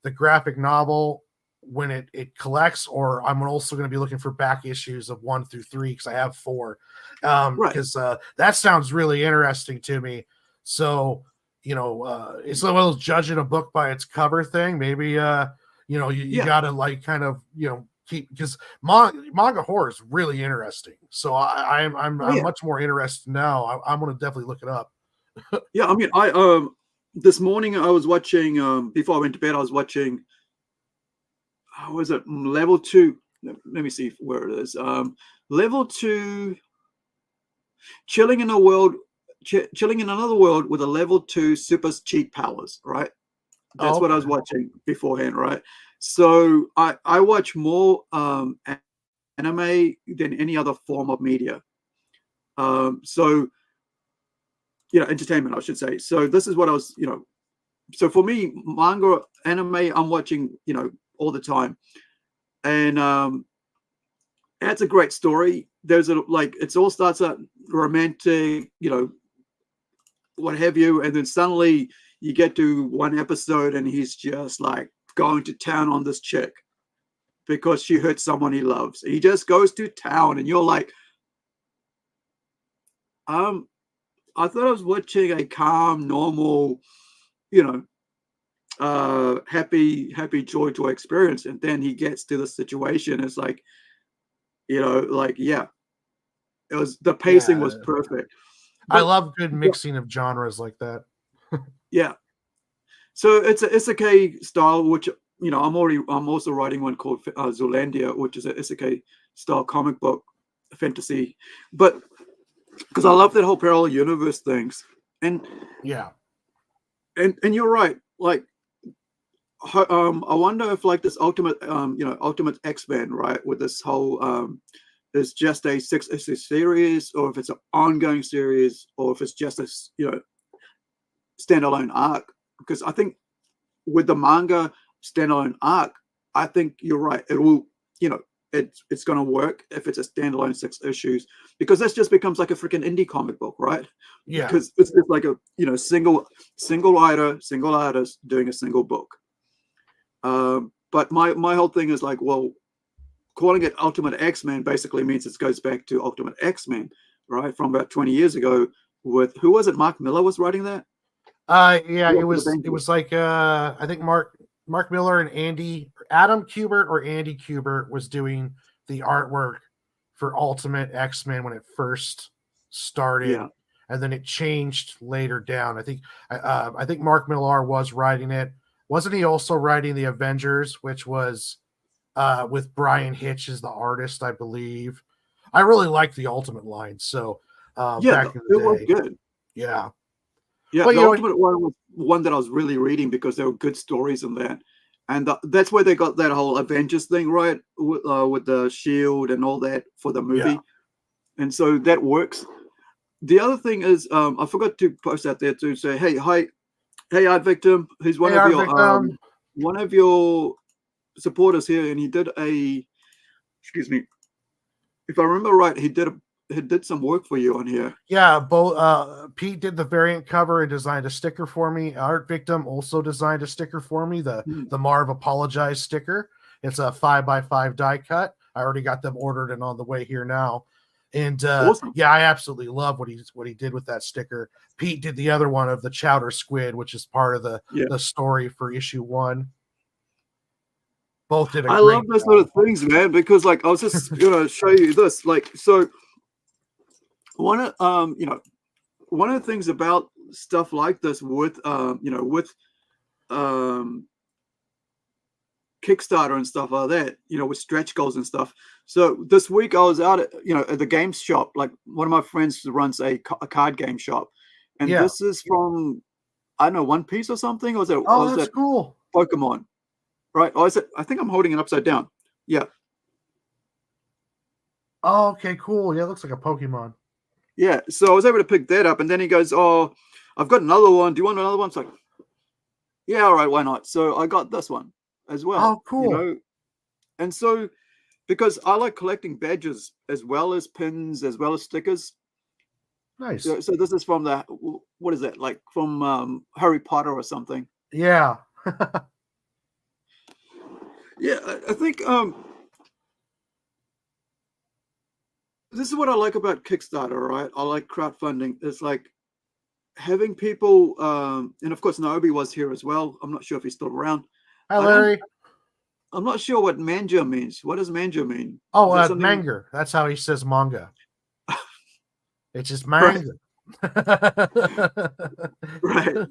the graphic novel when it collects, or I'm also going to be looking for back issues of 1 through 3 because I have 4. Because that sounds really interesting to me. So it's one of those judging a book by its cover thing. Maybe you got to like kind of keep, because manga horror is really interesting. So I'm much more interested now. I'm going to definitely look it up. Yeah, I mean, I this morning I was watching before I went to bed. I was watching. How was it? Level 2. Let me see where it is. Level 2. Chilling in a world, chilling in another world with a level 2 super cheat powers. Right. That's what I was watching beforehand. Right. So I watch more anime than any other form of media. So entertainment, I should say. So this is what I was, so for me, manga, anime, I'm watching, all the time. And that's a great story. There's it all starts out romantic, what have you. And then suddenly you get to one episode and he's just like going to town on this chick because she hurt someone he loves. He just goes to town and you're like, I thought I was watching a calm, normal, happy joy experience, and then he gets to the situation. It's like, yeah, it was the pacing was perfect. But I love good mixing of genres like that. Yeah, so it's a isekai style, which I'm also writing one called Zolandia, which is an isekai style comic book fantasy, but because I love that whole parallel universe things. And and you're right, like I wonder if like this ultimate ultimate X-Men, right, with this whole is just a 6 issue series, or if it's an ongoing series, or if it's just a standalone arc. Because I think with the manga standalone arc, I think you're right, it will, it's going to work if it's a standalone 6 issues, because this just becomes like a freaking indie comic book, right? Yeah, because it's like a single artist doing a single book. But my whole thing is like, well, calling it Ultimate X-Men basically means it goes back to Ultimate X-Men, right, from about 20 years ago. With who was it? Mark Miller was writing that. It was like I think Mark Miller and Adam Kubert or Andy Kubert was doing the artwork for Ultimate X-Men when it first started, and then it changed later down. I think Mark Millar was writing it. Wasn't he also writing the Avengers, which was with Brian Hitch as the artist, I believe? I really liked the Ultimate line. So back in the day, it was good. Yeah. Yeah, well, the Ultimate one was one that I was really reading because there were good stories in that. And that's where they got that whole Avengers thing, right? With the shield and all that for the movie. Yeah. And so that works. The other thing is, I forgot to post out there to say, hey, Art Victim, who's one of your supporters here, and he did excuse me, if I remember right, he did some work for you on here. Yeah, both Pete did the variant cover and designed a sticker for me. Art Victim also designed a sticker for me, the Marv Apologize sticker. It's a 5x5 die cut. I already got them ordered and on the way here now. And awesome. Yeah, I absolutely love what he did with that sticker. Pete did the other one of the Chowder Squid, which is part of the story for issue 1. Both did I love those sort of things, man, because like I was just gonna show you this. Like, so one of the things about stuff like this with Kickstarter and stuff like that, with stretch goals and stuff. So this week I was out at the game shop. Like, one of my friends runs a card game shop, and this is from, I don't know, One Piece or something, or is it? Oh, that's cool. Pokemon, right? Or is it? I think I'm holding it upside down. Yeah. Oh, okay, cool. Yeah, it looks like a Pokemon. Yeah, so I was able to pick that up, and then he goes, "Oh, I've got another one. Do you want another one?" It's like, yeah, all right, why not? So I got this one as well. Oh, cool. And so, because I like collecting badges as well as pins, as well as stickers. Nice. So this is from what is that? Like from Harry Potter or something. Yeah. Yeah, I think this is what I like about Kickstarter, right? I like crowdfunding. It's like having people, and of course, Naomi was here as well. I'm not sure if he's still around. Hi, Larry. I'm not sure what manga means. What does manga mean? Oh, Is that something? manga. That's how he says manga. It's just Right. manga. Right.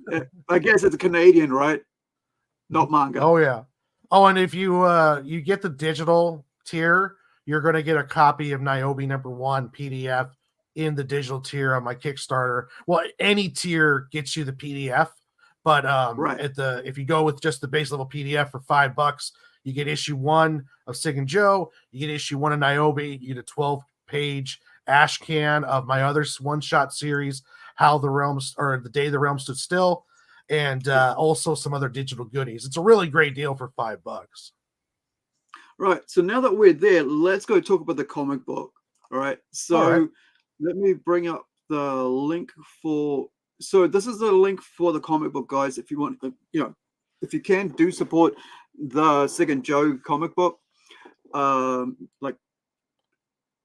I guess it's a Canadian, right? Not manga. Oh yeah. Oh, and if you you get the digital tier, you're going to get a copy of Niobe #1 PDF in the digital tier on my Kickstarter. Well, any tier gets you the PDF, but Right. if you go with just the base level PDF for $5, you get issue 1 of Sig and Joe, you get issue 1 of Niobe, you get a 12-page ash can of my other one-shot series, How the Realms, or The Day the Realm Stood Still, and also some other digital goodies. It's a really great deal for $5. Right. So now that we're there, let's go talk about the comic book. All right. So let me bring up the link for. So this is the link for the comic book, guys. If you want, if you can, do support the Sig and Joe comic book. Like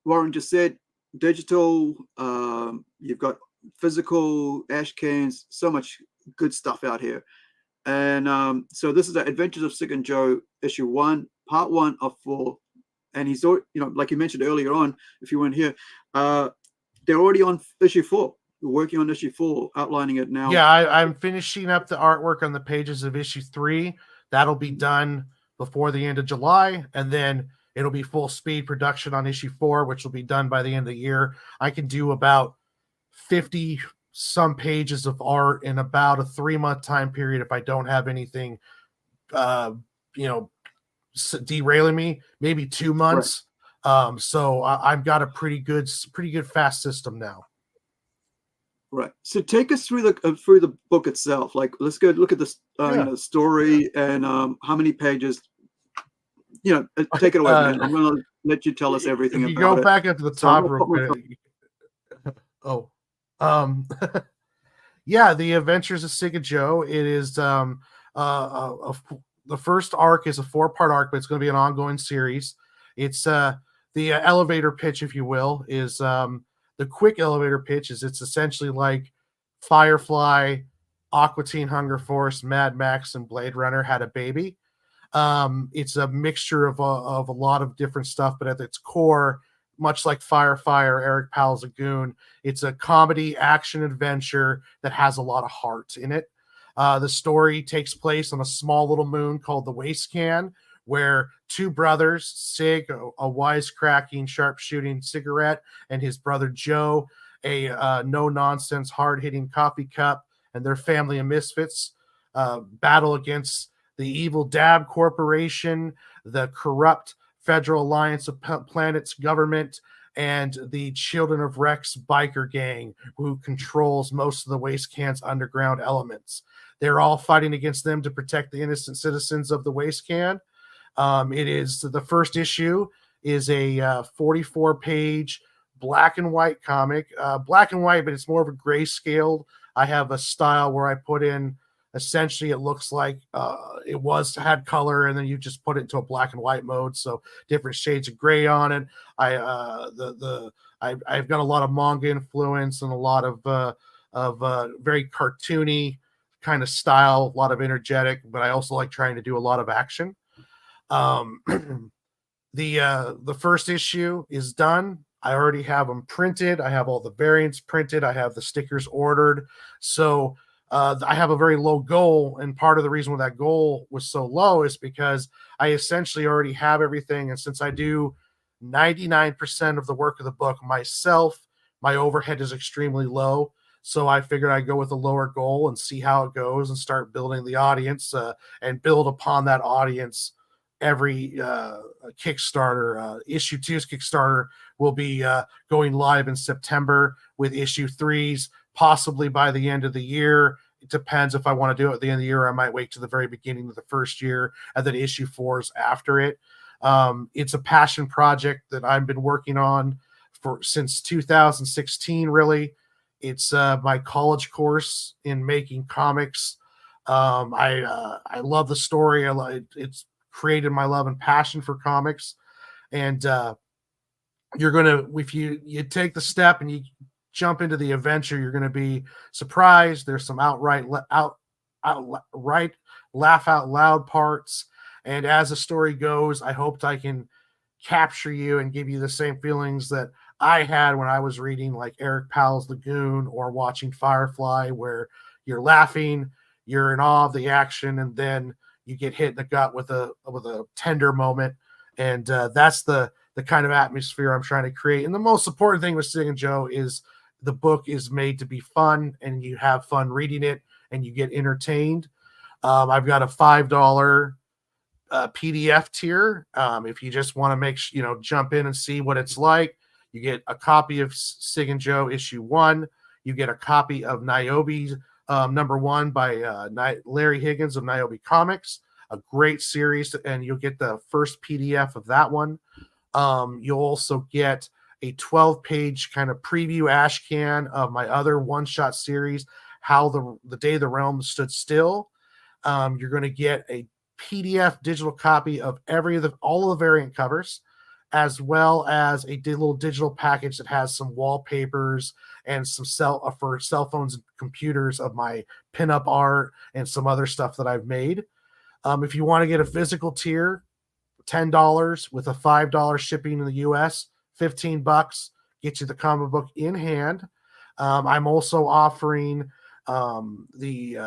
Warren just said, digital. You've got physical ash cans. So much good stuff out here. And so this is the Adventures of Sig and Joe, issue 1, part 1 of 4. And he's, like you mentioned earlier on, if you weren't here, they're already on issue 4. We're working on issue 4, outlining it now. Yeah, I'm finishing up the artwork on the pages of issue 3. That'll be done before the end of July, and then it'll be full speed production on issue 4, which will be done by the end of the year. I can do about 50 some pages of art in about a 3-month time period if I don't have anything derailing me, maybe 2 months. Right. So I've got a pretty good fast system now. Right. So take us through the book itself. Like, let's go look at this story and how many pages. Take it away, man. I'm going to let you tell us everything about it. You go back up to the top real quick. Yeah, The Adventures of Sig and Joe. It is the first arc is a 4-part arc, but it's going to be an ongoing series. It's the elevator pitch, if you will, is the quick elevator pitch is it's essentially like Firefly, Aqua Teen Hunger Force, Mad Max, and Blade Runner had a baby. It's a mixture of a lot of different stuff, but at its core, much like Firefire, Eric Powell's a goon, it's a comedy action adventure that has a lot of heart in it. The story takes place on a small little moon called the Waste Can, where 2 brothers, Sig, a wisecracking, sharpshooting cigarette, and his brother Joe, a no-nonsense, hard-hitting coffee cup, and their family of misfits, battle against the evil Dab Corporation, the corrupt Federal Alliance of Planets government, and the Children of Rex biker gang, who controls most of the Waste Can's underground elements. They're all fighting against them to protect the innocent citizens of the Waste Can. It is the first issue is a 44-page black and white comic, black and white, but it's more of a grayscale. I have a style where I put in essentially it looks like it had color, and then you just put it into a black and white mode, so different shades of gray on it. I've got a lot of manga influence and a lot of very cartoony kind of style, a lot of energetic, but I also like trying to do a lot of action. The first issue is done. I already have them printed. I have all the variants printed. I have the stickers ordered. So I have a very low goal, and part of the reason why that goal was so low is because I essentially already have everything, and since I do 99% of the work of the book myself, my overhead is extremely low. So I figured I'd go with a lower goal and see how it goes and start building the audience and build upon that audience. Every Kickstarter, issue 2's Kickstarter will be going live in September, with issue 3's possibly by the end of the year. It depends if I want to do it at the end of the year. I might wait to the very beginning of the first year, and then issue 4's after it. It's a passion project that I've been working on since 2016, really. It's my college course in making comics. I love the story. It's created my love and passion for comics. And you're going to, if you take the step and you jump into the adventure, you're going to be surprised. There's some outright laugh out loud parts. And as the story goes, I hoped I can capture you and give you the same feelings that I had when I was reading like Eric Powell's Lagoon or watching Firefly, where you're laughing, you're in awe of the action, and then you get hit in the gut with a tender moment. And that's the kind of atmosphere I'm trying to create. And the most important thing with Sig and Joe is the book is made to be fun, and you have fun reading it, and you get entertained. I've got a $5 PDF tier. If you just want to jump in and see what it's like, you get a copy of Sig and Joe issue 1. You get a copy of Niobe's #1 by Larry Higgins of Niobe Comics, a great series, and you'll get the first PDF of that one. You'll also get a 12-page kind of preview ash can of my other one-shot series, How the Day the Realm Stood Still. You're going to get a PDF digital copy of all of the variant covers, as well as a little digital package that has some wallpapers and some for cell phones and computers of my pinup art and some other stuff that I've made. If you want to get a physical tier, $10 with a $5 shipping in the US, $15 get you the comic book in hand. I'm also offering the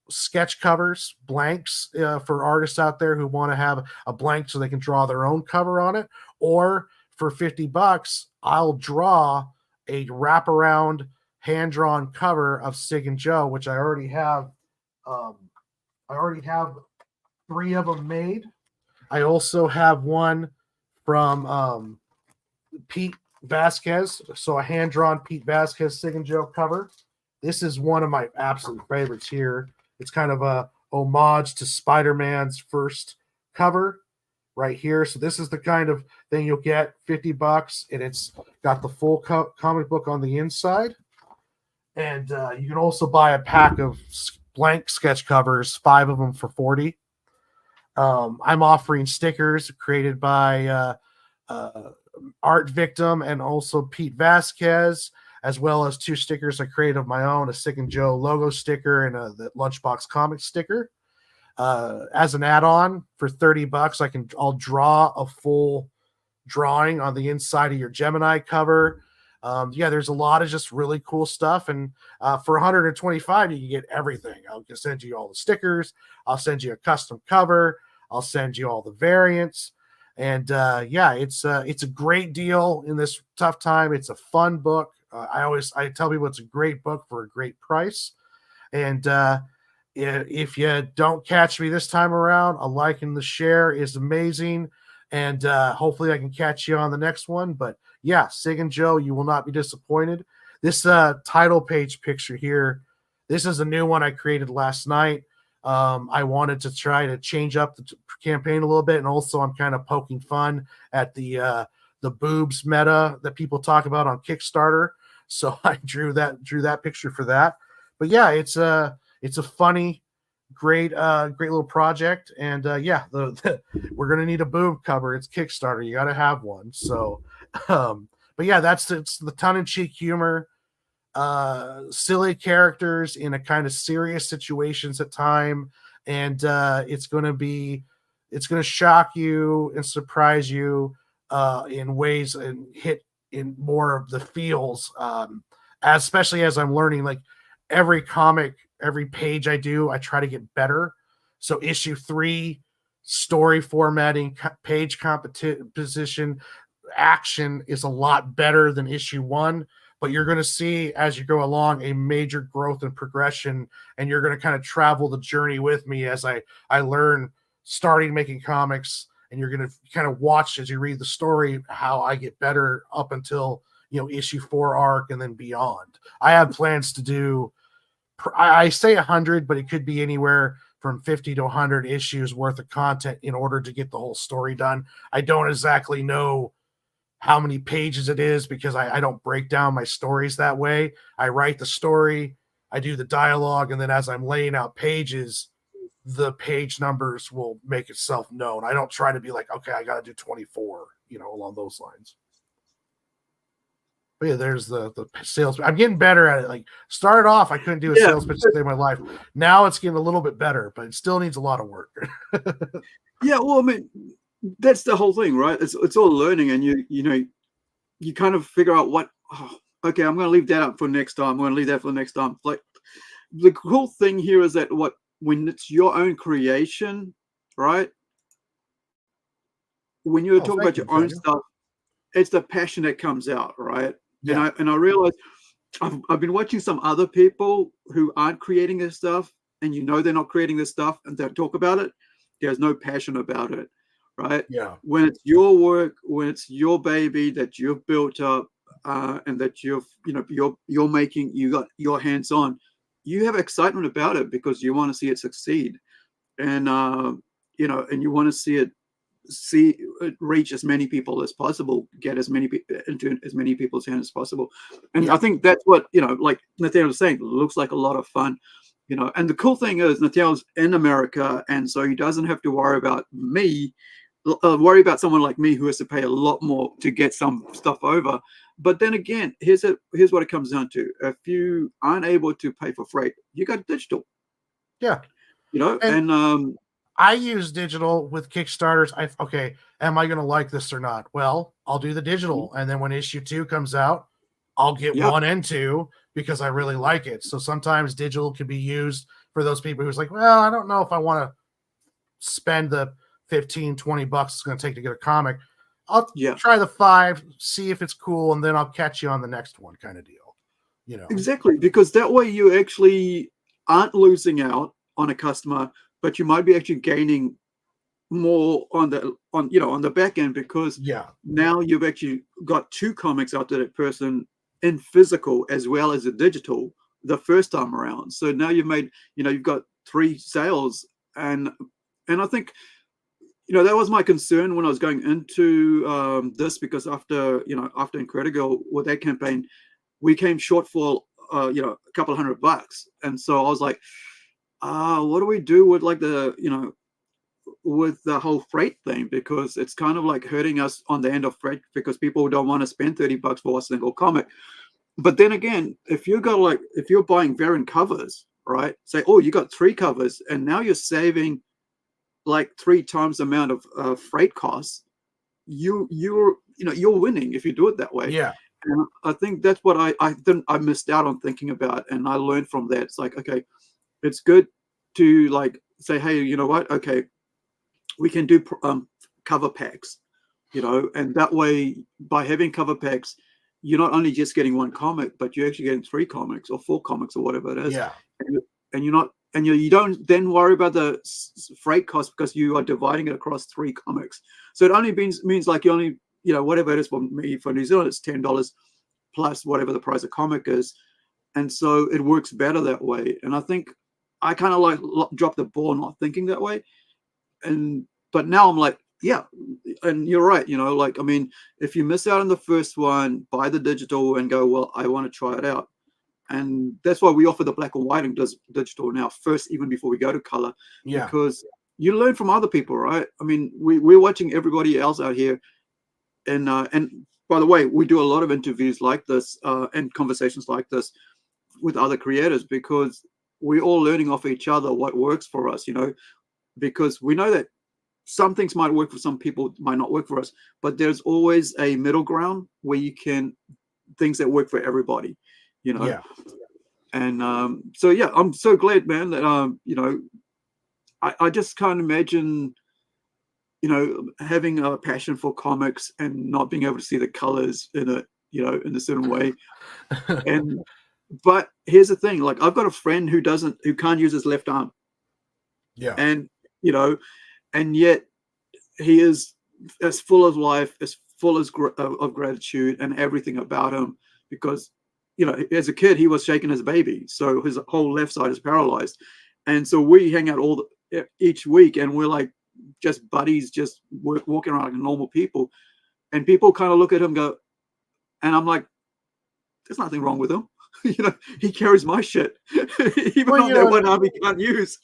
sketch covers, blanks for artists out there who want to have a blank so they can draw their own cover on it. Or for $50, I'll draw a wraparound hand-drawn cover of Sig and Joe, which I already have. I already have 3 of them made. I also have one from Pete Vasquez, so a hand-drawn Pete Vasquez Sig and Joe cover. This is one of my absolute favorites here. It's kind of a homage to Spider-Man's first cover right here. So this is the kind of thing you'll get, $50, and it's got the full comic book on the inside. And you can also buy a pack of blank sketch covers, 5 of them for $40. I'm offering stickers created by Art Victim and also Pete Vasquez, as well as 2 stickers I created of my own, a Sig and Joe logo sticker and the LunchBox Comics sticker. As an add-on for $30, I'll draw a full drawing on the inside of your Gemini cover. There's a lot of just really cool stuff, and for $125, you can get everything. I'll send you all the stickers. I'll send you a custom cover. I'll send you all the variants. And it's a great deal in this tough time. It's a fun book. I tell people it's a great book for a great price. And if you don't catch me this time around, a like and the share is amazing. And hopefully I can catch you on the next one. But yeah, Sig and Joe, you will not be disappointed. This title page picture here, this is a new one I created last night. I wanted to try to change up the campaign a little bit, and also I'm kind of poking fun at the boobs meta that people talk about on Kickstarter. So I drew that picture for that. But yeah, it's a funny, great little project, and we're gonna need a boob cover. It's Kickstarter, you got to have one. So, but yeah, it's the tongue-in-cheek humor. Silly characters in a kind of serious situations at time, and it's going to shock you and surprise you in ways and hit in more of the feels, especially as I'm learning. Like every comic, every page I do, I try to get better. So issue 3, story formatting, page composition, action is a lot better than issue 1. But you're going to see as you go along a major growth and progression, and you're going to kind of travel the journey with me as I learn starting making comics, and you're going to kind of watch as you read the story how I get better up until issue 4 arc and then beyond. I have plans to do, I say 100, but it could be anywhere from 50 to 100 issues worth of content in order to get the whole story done. I don't exactly know how many pages it is because I don't break down my stories that way. I write the story, I do the dialogue, and then as I'm laying out pages, the page numbers will make itself known. I don't try to be like, okay, I got to do 24, along those lines. But yeah, there's the sales. I'm getting better at it. Like, started off, I couldn't do a Yeah. sales pitch to save my life. Now it's getting a little bit better, but it still needs a lot of work. Yeah, well, I mean, that's the whole thing, right? It's all learning, and you kind of figure out what. Oh, okay, I'm going to leave that up for next time. I'm going to leave that for the next time. Like, the cool thing here is that when it's your own creation, right? When you're talking about your own stuff, it's the passion that comes out, right? Yeah. And I realize I've been watching some other people who aren't creating this stuff, and they're not creating this stuff, and they talk about it. There's no passion about it, right? Yeah. When it's your work, when it's your baby that you've built up, and that you're making, you got your hands on, you have excitement about it because you want to see it succeed, and and you want to see it reach as many people as possible, get as many into as many people's hands as possible. And I think that's what, like Nathaniel was saying, looks like a lot of fun. And the cool thing is Nathaniel's in America, and so he doesn't have to worry about someone like me who has to pay a lot more to get some stuff over. But then again, here's what it comes down to. If you aren't able to pay for freight, you got digital. Yeah. And I use digital with Kickstarters. Am I going to like this or not? Well, I'll do the digital. And then when issue 2 comes out, I'll get 1 and 2 because I really like it. So sometimes digital can be used for those people who's like, well, I don't know if I want to spend the $15-20 it's going to take to get a comic. I'll try the 5, see if it's cool, and then I'll catch you on the next one, kind of deal. Exactly, because that way you actually aren't losing out on a customer, but you might be actually gaining more on the back end, because now you've actually got 2 comics out to that person in physical as well as a digital the first time around. So now you've got 3 sales, and I think that was my concern when I was going into this, because after INCREDI-GIRL with that campaign, we came short for a couple $100, and so I was like, what do we do with with the whole freight thing, because it's kind of like hurting us on the end of freight, because people don't want to spend $30 for a single comic. But then again, if you're buying variant covers, right? Say, oh, you got 3 covers, and now you're saving like 3 times the amount of freight costs. You're winning if you do it that way. Yeah. And I think that's what I missed out on thinking about, and I learned from that. It's like, okay, it's good to say, hey, you know what? Okay, we can do cover packs, and that way, by having cover packs, you're not only just getting 1 comic, but you're actually getting 3 comics or 4 comics or whatever it is. Yeah. And you're not, and you don't then worry about the freight cost, because you are dividing it across 3 comics. So it only means like you only, whatever it is for me, for New Zealand, it's $10 plus whatever the price of comic is. And so it works better that way. And I think I kind of dropped the ball not thinking that way. But now I'm like, yeah, and you're right. I mean, if you miss out on the first one, buy the digital and go, well, I want to try it out. And that's why we offer the black and white and digital now first, even before we go to color, because you learn from other people, right? I mean, we're watching everybody else out here, and by the way, we do a lot of interviews like this and conversations like this with other creators, because we're all learning off each other what works for us, because we know that some things might work for some people, might not work for us, but there's always a middle ground where you can things that work for everybody, And so yeah, I'm so glad, man, that I just can't imagine having a passion for comics and not being able to see the colors in it, in a certain way. But here's the thing, like, I've got a friend who can't use his left arm. Yeah. And and yet he is as full of life, as full of gratitude and everything about him, because as a kid he was shaken as a baby, so his whole left side is paralyzed. And so we hang out each week, and we're like just buddies, just walking around like normal people, and people kind of look at him, go, and I'm like, there's nothing wrong with him. He carries my shit, even on that one arm he can't use.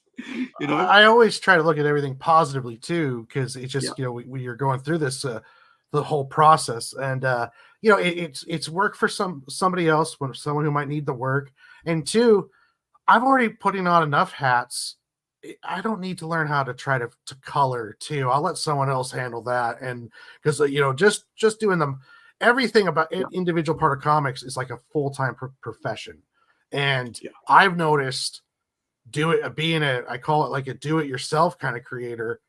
I always try to look at everything positively too, because it's just when you're going through this the whole process, and you know, it's work for somebody else, when someone who might need the work. And two, I'm already putting on enough hats. I don't need to learn how to try to color too. I'll let someone else handle that. And because, you know, just doing them, everything about individual part of comics is like a full-time profession. And I've noticed I call it like a do-it-yourself kind of creator,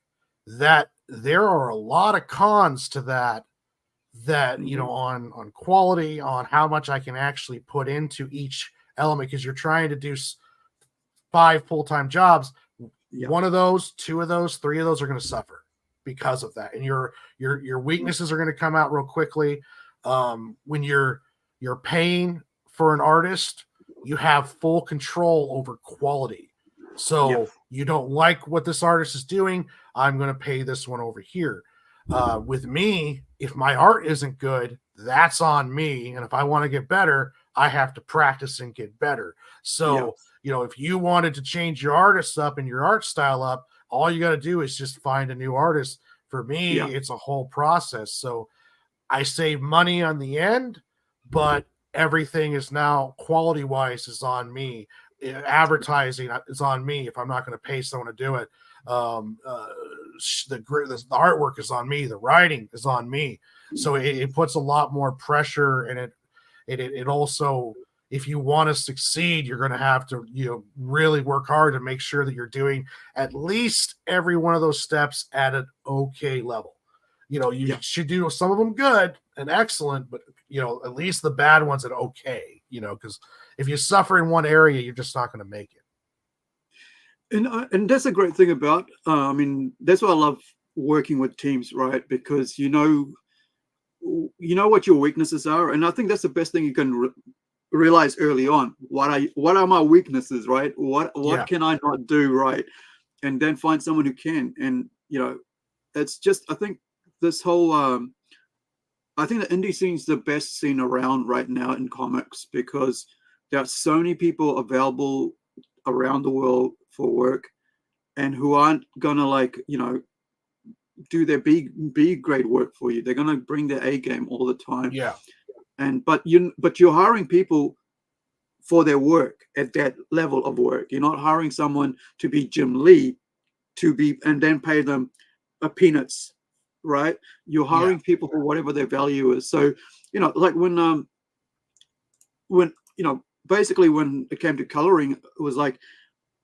that there are a lot of cons to that, you know, on quality, on how much I can actually put into each element, because you're trying to do 5 full-time jobs. One of those, 2 of those, 3 of those are going to suffer because of that, and your weaknesses are going to come out real quickly. When you're paying for an artist, you have full control over quality. So you don't like what this artist is doing, I'm going to pay this one over here. With me, if my art isn't good, that's on me. And if I want to get better, I have to practice and get better. So, you know, if you wanted to change your artists up and your art style up, all you got to do is just find a new artist. For me, it's a whole process. So I save money on the end, but everything is now quality-wise is on me. Advertising is on me if I'm not going to pay someone to do it. The artwork is on me. The writing is on me. So it puts a lot more pressure, and it also, if you want to succeed, you're going to have to, you know, really work hard to make sure that you're doing at least every one of those steps at an okay level. You know, you should do some of them good and excellent, but, you know, at least the bad ones at okay, you know, because if you suffer in one area, you're just not going to make it. And that's a great thing about, I mean, that's why I love working with teams, right? Because you know what your weaknesses are, and I think that's the best thing you can realize early on. What are my weaknesses, right? What can I not do, right? And then find someone who can. And you know, it's just, I think this whole I think the indie scene is the best scene around right now in comics, because there are so many people available around the world for work, and who aren't gonna, like, you know, do their B grade work for you. They're gonna bring their A game all the time. But you're hiring people for their work at that level of work. You're not hiring someone to be Jim Lee and then pay them peanuts, right? You're hiring people for whatever their value is. So, you know, like when you know, basically when it came to coloring, it was like,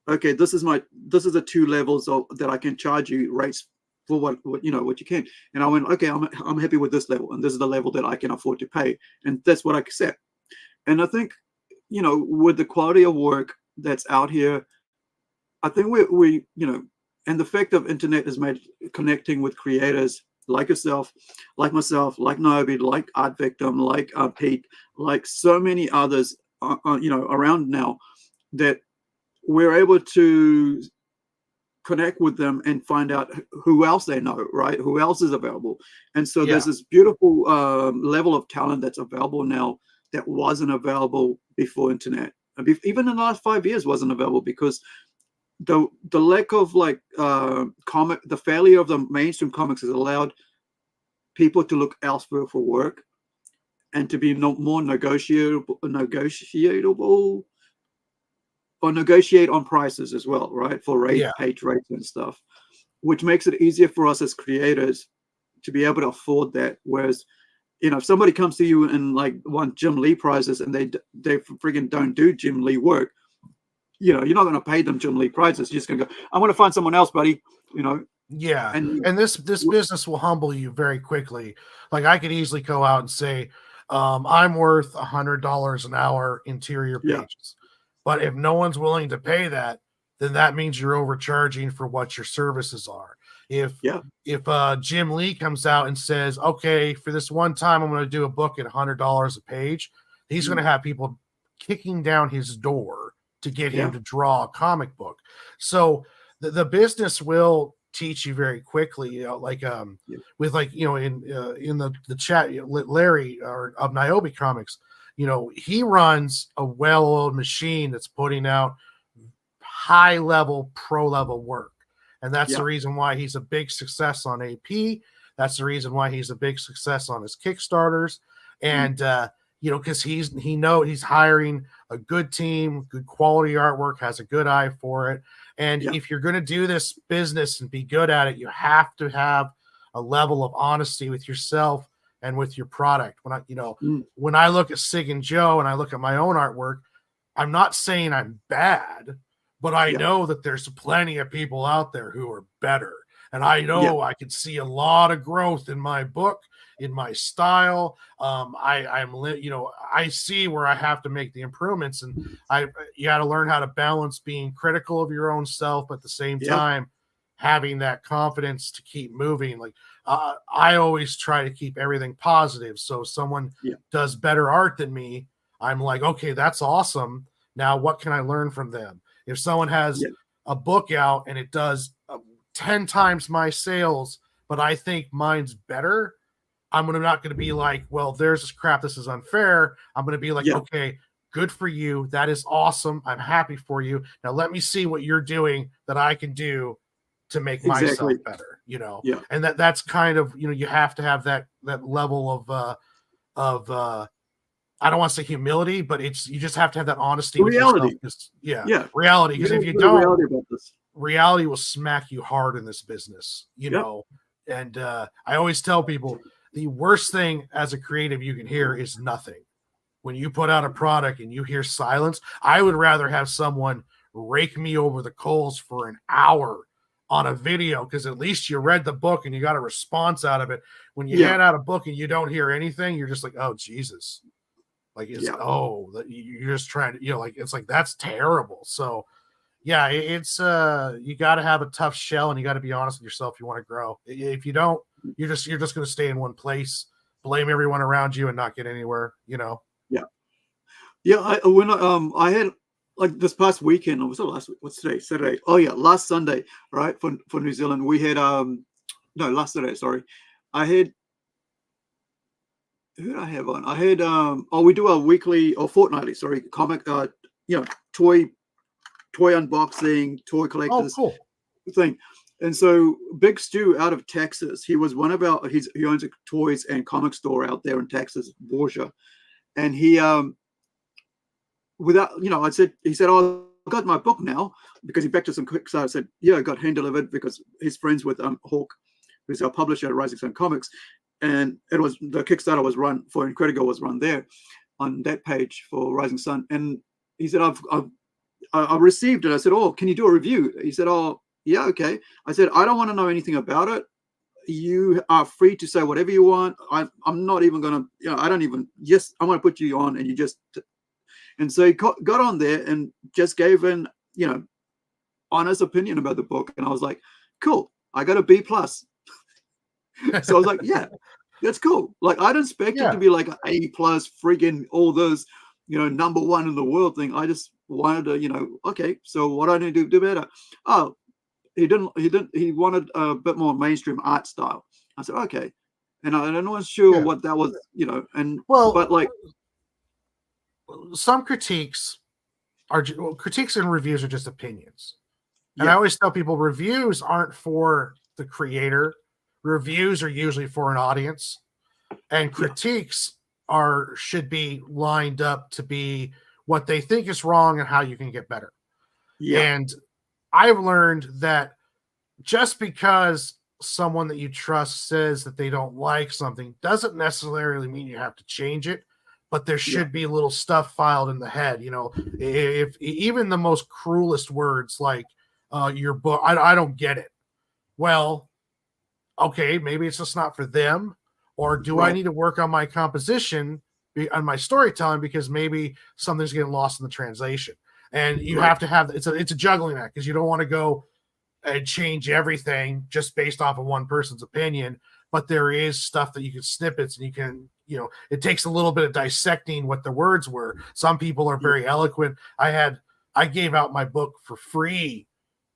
okay, this is the 2 levels that I can charge you rates for what you can. And I went, okay, I'm happy with this level, and this is the level that I can afford to pay, and that's what I accept. And I think, you know, with the quality of work that's out here, I think we you know, and the fact of internet has made connecting with creators like yourself, like myself, like Nobi, like Art Victim, like Pete, like so many others, you know, around now, that we're able to connect with them and find out who else they know, right? Who else is available. And so there's this beautiful level of talent that's available now that wasn't available before internet. Even in the last 5 years wasn't available, because the lack of, like, the failure of the mainstream comics has allowed people to look elsewhere for work, and to be more negotiable, or negotiate on prices as well, right? For page rates and stuff, which makes it easier for us as creators to be able to afford that. Whereas, you know, if somebody comes to you and like want Jim Lee prices, and they friggin' don't do Jim Lee work, you know, you're not going to pay them Jim Lee prices. You're just going to go, I'm going to find someone else, buddy. You know. And this business will humble you very quickly. Like, I could easily go out and say, I'm worth $100 an hour interior pages. But if no one's willing to pay that, then that means you're overcharging for what your services are. If Jim Lee comes out and says, okay, for this one time, I'm going to do a book at $100 a page, he's going to have people kicking down his door to get him to draw a comic book. So the business will teach you very quickly, you know, like with, like, you know, in the chat, Larry of Niobe Comics, you know, he runs a well-oiled machine that's putting out high-level, pro-level work. And that's the reason why he's a big success on AP. That's the reason why he's a big success on his Kickstarters. And because he's hiring a good team, good quality artwork, has a good eye for it. And if you're going to do this business and be good at it, you have to have a level of honesty with yourself and with your product. When I look at Sig and Joe and I look at my own artwork, I'm not saying I'm bad, but I know that there's plenty of people out there who are better. And I know I can see a lot of growth in my book, in my style. I see where I have to make the improvements, and you got to learn how to balance being critical of your own self, but at the same time, having that confidence to keep moving. Like I always try to keep everything positive. So if someone does better art than me, I'm like, okay, that's awesome. Now what can I learn from them? If someone has a book out and it does 10 times my sales, but I think mine's better, I'm not going to be like, well, there's this crap, this is unfair. I'm going to be like, okay, good for you. That is awesome. I'm happy for you. Now let me see what you're doing that I can do to make myself better, and that's kind of, you have to have that level of I don't want to say humility, but you just have to have that honesty with reality. Yourself. Reality. Because if you don't, reality will smack you hard in this business, know. And I always tell people the worst thing as a creative you can hear is nothing. When you put out a product and you hear silence, I would rather have someone rake me over the coals for an hour on a video, because at least you read the book and you got a response out of it. When you hand out a book and you don't hear anything, you're just like, oh Jesus, like you're just trying to, it's like, that's terrible. So it's you got to have a tough shell, and you got to be honest with yourself if you want to grow. If you don't, you're just going to stay in one place, blame everyone around you, and not get anywhere. I had, like, this past weekend, or was it last week? What's today? Saturday. Oh yeah, last Sunday, right? For New Zealand, we had last Saturday. Sorry, I had, who did I have on? I had we do a weekly or fortnightly, comic, toy unboxing, toy collectors thing. And so Big Stu out of Texas, he was one of he owns a toys and comic store out there in Texas, Borgia, and he he said, oh, I got my book now, because he backed to some Kickstarter. I said, I got hand delivered, because he's friends with Hawk, who's our publisher at Rising Sun Comics, and it was, the Kickstarter was run for INCREDI-GIRL was run there on that page for Rising Sun. And he said, I received it. I said, oh, can you do a review? He said, oh yeah, okay. I said, I don't want to know anything about it. You are free to say whatever you want. I'm not even gonna, I don't even, I'm gonna put you on, and you just. And so he got on there and just gave an, honest opinion about the book. And I was like, cool, I got a B+. So I was like, yeah, that's cool. Like, I didn't expect it to be like an A+, friggin' all those, number one in the world thing. I just wanted to, okay, so what I need to do better? Oh, he wanted a bit more mainstream art style. I said, okay. And I wasn't sure what that was, but like, some critiques and reviews are just opinions. And I always tell people, reviews aren't for the creator. Reviews are usually for an audience, and critiques should be lined up to be what they think is wrong and how you can get better. And I've learned that just because someone that you trust says that they don't like something doesn't necessarily mean you have to change it. But there should be little stuff filed in the head, if even the most cruelest words, like your book, I don't get it. Well, okay, maybe it's just not for them. Or do I need to work on my composition, on my storytelling, because maybe something's getting lost in the translation? And you have to have, it's a juggling act, because you don't want to go and change everything just based off of one person's opinion. But there is stuff that you can snippets, and you can, it takes a little bit of dissecting what the words were. Some people are very eloquent. I gave out my book for free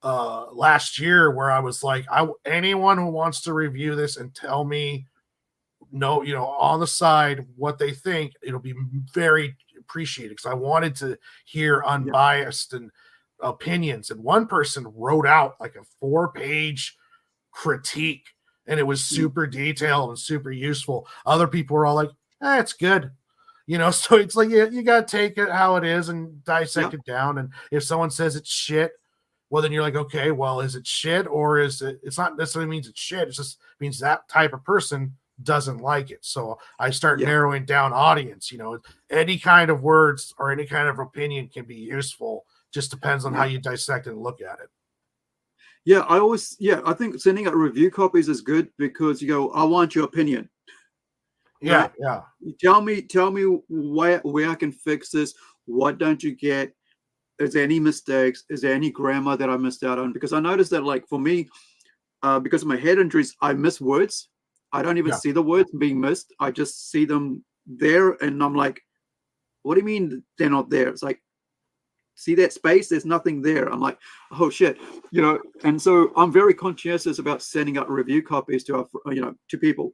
last year, where I was like, anyone who wants to review this and tell me on the side what they think, it'll be very appreciated, because I wanted to hear unbiased and opinions. And one person wrote out like a 4-page critique, and it was super detailed and super useful. Other people were all like, It's good. So it's like you got to take it how it is and dissect it down. And if someone says it's shit, well, then you're like, okay, well, is it shit, or is it? It's not necessarily means it's shit. It just means that type of person doesn't like it. So I start narrowing down audience. Any kind of words or any kind of opinion can be useful. Just depends on how you dissect and look at it. Yeah, I think sending out review copies is good because you go, I want your opinion. Yeah, right? yeah. Tell me where I can fix this. What don't you get? Is there any mistakes? Is there any grammar that I missed out on? Because I noticed that, like, for me, because of my head injuries, I miss words. I don't even see the words being missed. I just see them there, and I'm like, what do you mean they're not there? It's like, see that space? There's nothing there. I'm like, oh shit, And so I'm very conscientious about sending out review copies to to people.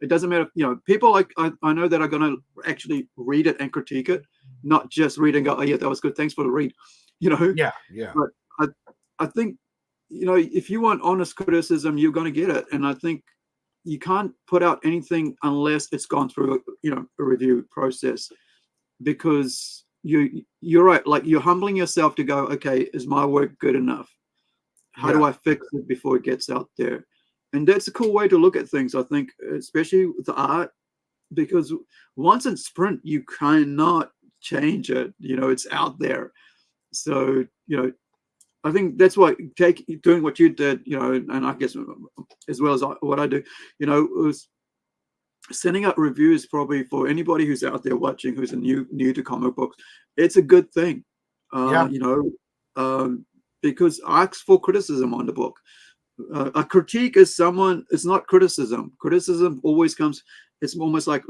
It doesn't matter, people like I know that are going to actually read it and critique it, not just read and go, oh yeah, that was good, thanks for the read, Yeah. But I think, if you want honest criticism, you're going to get it, and I think you can't put out anything unless it's gone through a review process, because you're right, like, you're humbling yourself to go, okay, is my work good enough? How do I fix it before it gets out there? And that's a cool way to look at things, I think, especially with the art, because once it's print, you cannot change it. It's out there. So, I think that's why doing what you did, and I guess as well as what I do, was sending out reviews, probably for anybody who's out there watching, who's new to comic books. It's a good thing, because ask for criticism on the book. A critique is it's not criticism. Criticism always comes, it's almost like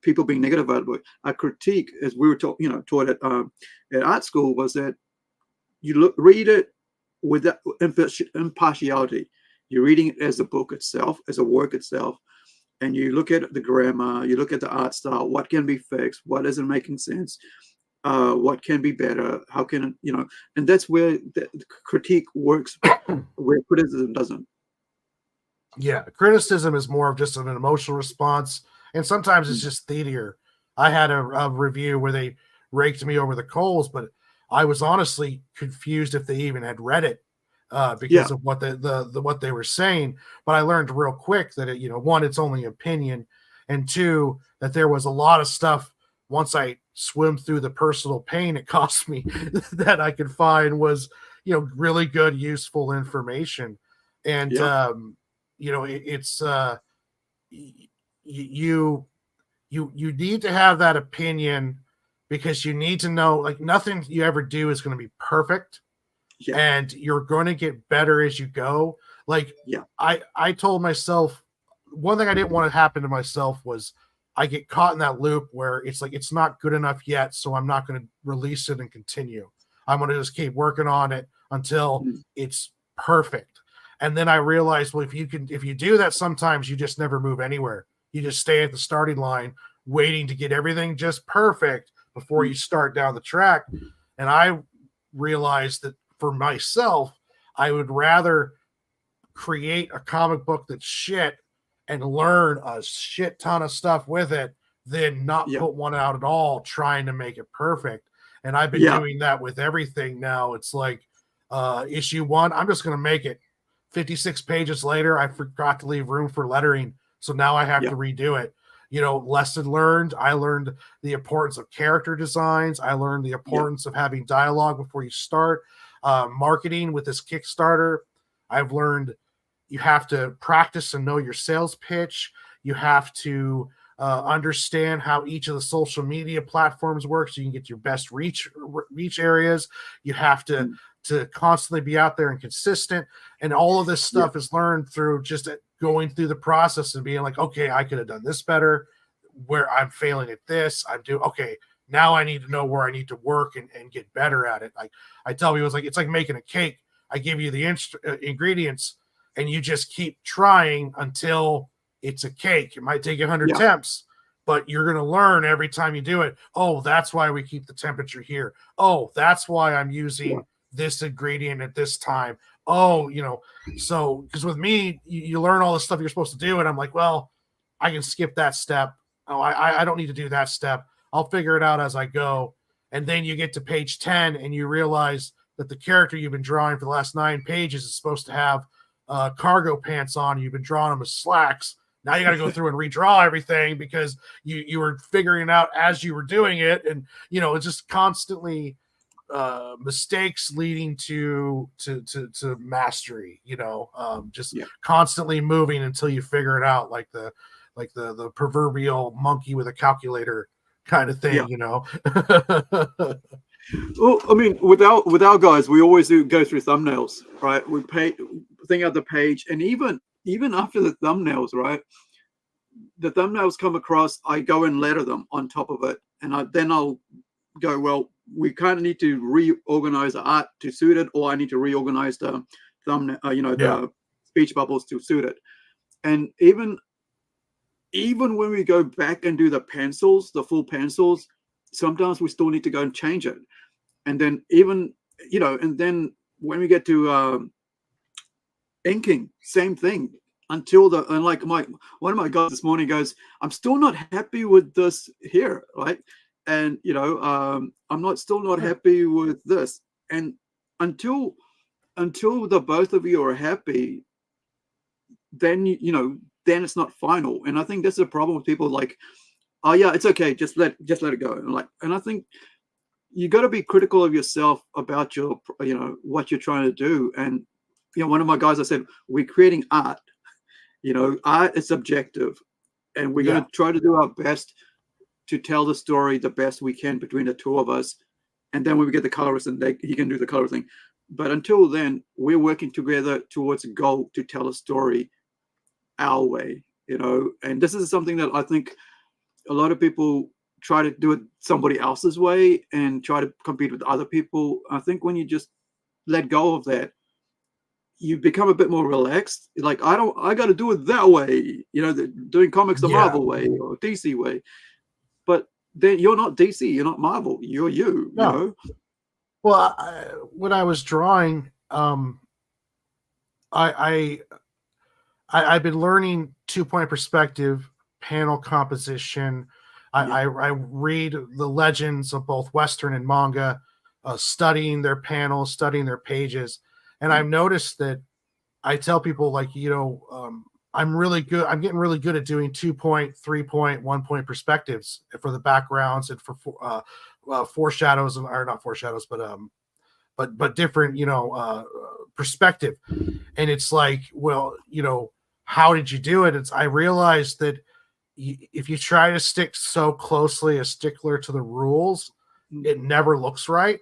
people being negative about it. A critique, as we were taught at art school, was that you read it with that impartiality. You're reading it as a book itself, as a work itself, and you look at the grammar, you look at the art style, what can be fixed, what isn't making sense, what can be better, how can and that's where the critique works, where criticism doesn't. Yeah, criticism is more of just an emotional response, and sometimes it's just theater. I had a review where they raked me over the coals, but I was honestly confused if they even had read it, because of what what they were saying. But I learned real quick that one, it's only opinion, and two, that there was a lot of stuff once I swim through the personal pain it cost me that I could find was really good, useful information. And it's you need to have that opinion, because you need to know, like, nothing you ever do is going to be perfect, and you're going to get better as you go. Like, I told myself, one thing I didn't want to happen to myself was I get caught in that loop where it's like, it's not good enough yet, so I'm not going to release it and continue. I'm going to just keep working on it until it's perfect. And then I realized, well, if you do that, sometimes you just never move anywhere. You just stay at the starting line, waiting to get everything just perfect before you start down the track. And I realized that for myself, I would rather create a comic book that's shit and learn a shit ton of stuff with it than not put one out at all, trying to make it perfect. And I've been doing that with everything now. It's like issue 1, I'm just going to make it. 56 pages later, I forgot to leave room for lettering, so now I have to redo it. Lesson learned. I learned the importance of character designs. I learned the importance of having dialogue before you start. Marketing with this Kickstarter, I've learned you have to practice and know your sales pitch. You have to understand how each of the social media platforms work, so you can get your best reach areas. You have to constantly be out there and consistent. And all of this stuff is learned through just going through the process and being like, okay, I could have done this better, where I'm failing at this. Okay, now I need to know where I need to work and get better at it. Like I tell people, it's like making a cake. I give you the ingredients, and you just keep trying until it's a cake. It might take 100 attempts, but you're going to learn every time you do it. Oh, that's why we keep the temperature here. Oh, that's why I'm using this ingredient at this time. Oh, so because with me, you learn all the stuff you're supposed to do, and I'm like, well, I can skip that step. oh, I don't need to do that step. I'll figure it out as I go. And then you get to page 10 and you realize that the character you've been drawing for the last 9 pages is supposed to have cargo pants on. You've been drawing them as slacks. Now you got to go through and redraw everything because you were figuring it out as you were doing it. And, it's just constantly mistakes leading to mastery, constantly moving until you figure it out, like the proverbial monkey with a calculator kind of thing, Well, I mean, with our guys, we always go through thumbnails, right? We think out the page, and even after the thumbnails, right? The thumbnails come across, I go and letter them on top of it, and then I'll go, well, we kind of need to reorganize the art to suit it, or I need to reorganize the thumbnail, the speech bubbles to suit it. And even when we go back and do the pencils, the full pencils, sometimes we still need to go and change it. And then and then when we get to inking, same thing. Until one of my guys this morning goes, I'm still not happy with this here, right? And I'm still not happy with this. And until the both of you are happy, then then it's not final. And I think that's the problem with people like, oh yeah, it's okay, just let it go. And I think you got to be critical of yourself about your what you're trying to do. And one of my guys, I said, we're creating art. Art is subjective, and we're going to try to do our best to tell the story the best we can between the two of us. And then when we get the colorist, and he can do the color thing. But until then, we're working together towards a goal to tell a story our way, and this is something that I think a lot of people try to do it somebody else's way and try to compete with other people. I think when you just let go of that, you become a bit more relaxed. Like, I got to do it that way, doing comics the Marvel way or DC way. But then you're not DC, you're not Marvel, you're you. No. Well, when I was drawing, I've been learning 2-point perspective, panel composition. I read the legends of both Western and manga, studying their panels, studying their pages. And I've noticed that I tell people, like, I'm really good. I'm getting really good at doing 2-point, 3-point, 1-point perspectives for the backgrounds and for foreshadows, or not foreshadows, but different, perspective. And it's like, well, how did you do it? I realized that if you try to stick so closely a stickler to the rules, it never looks right.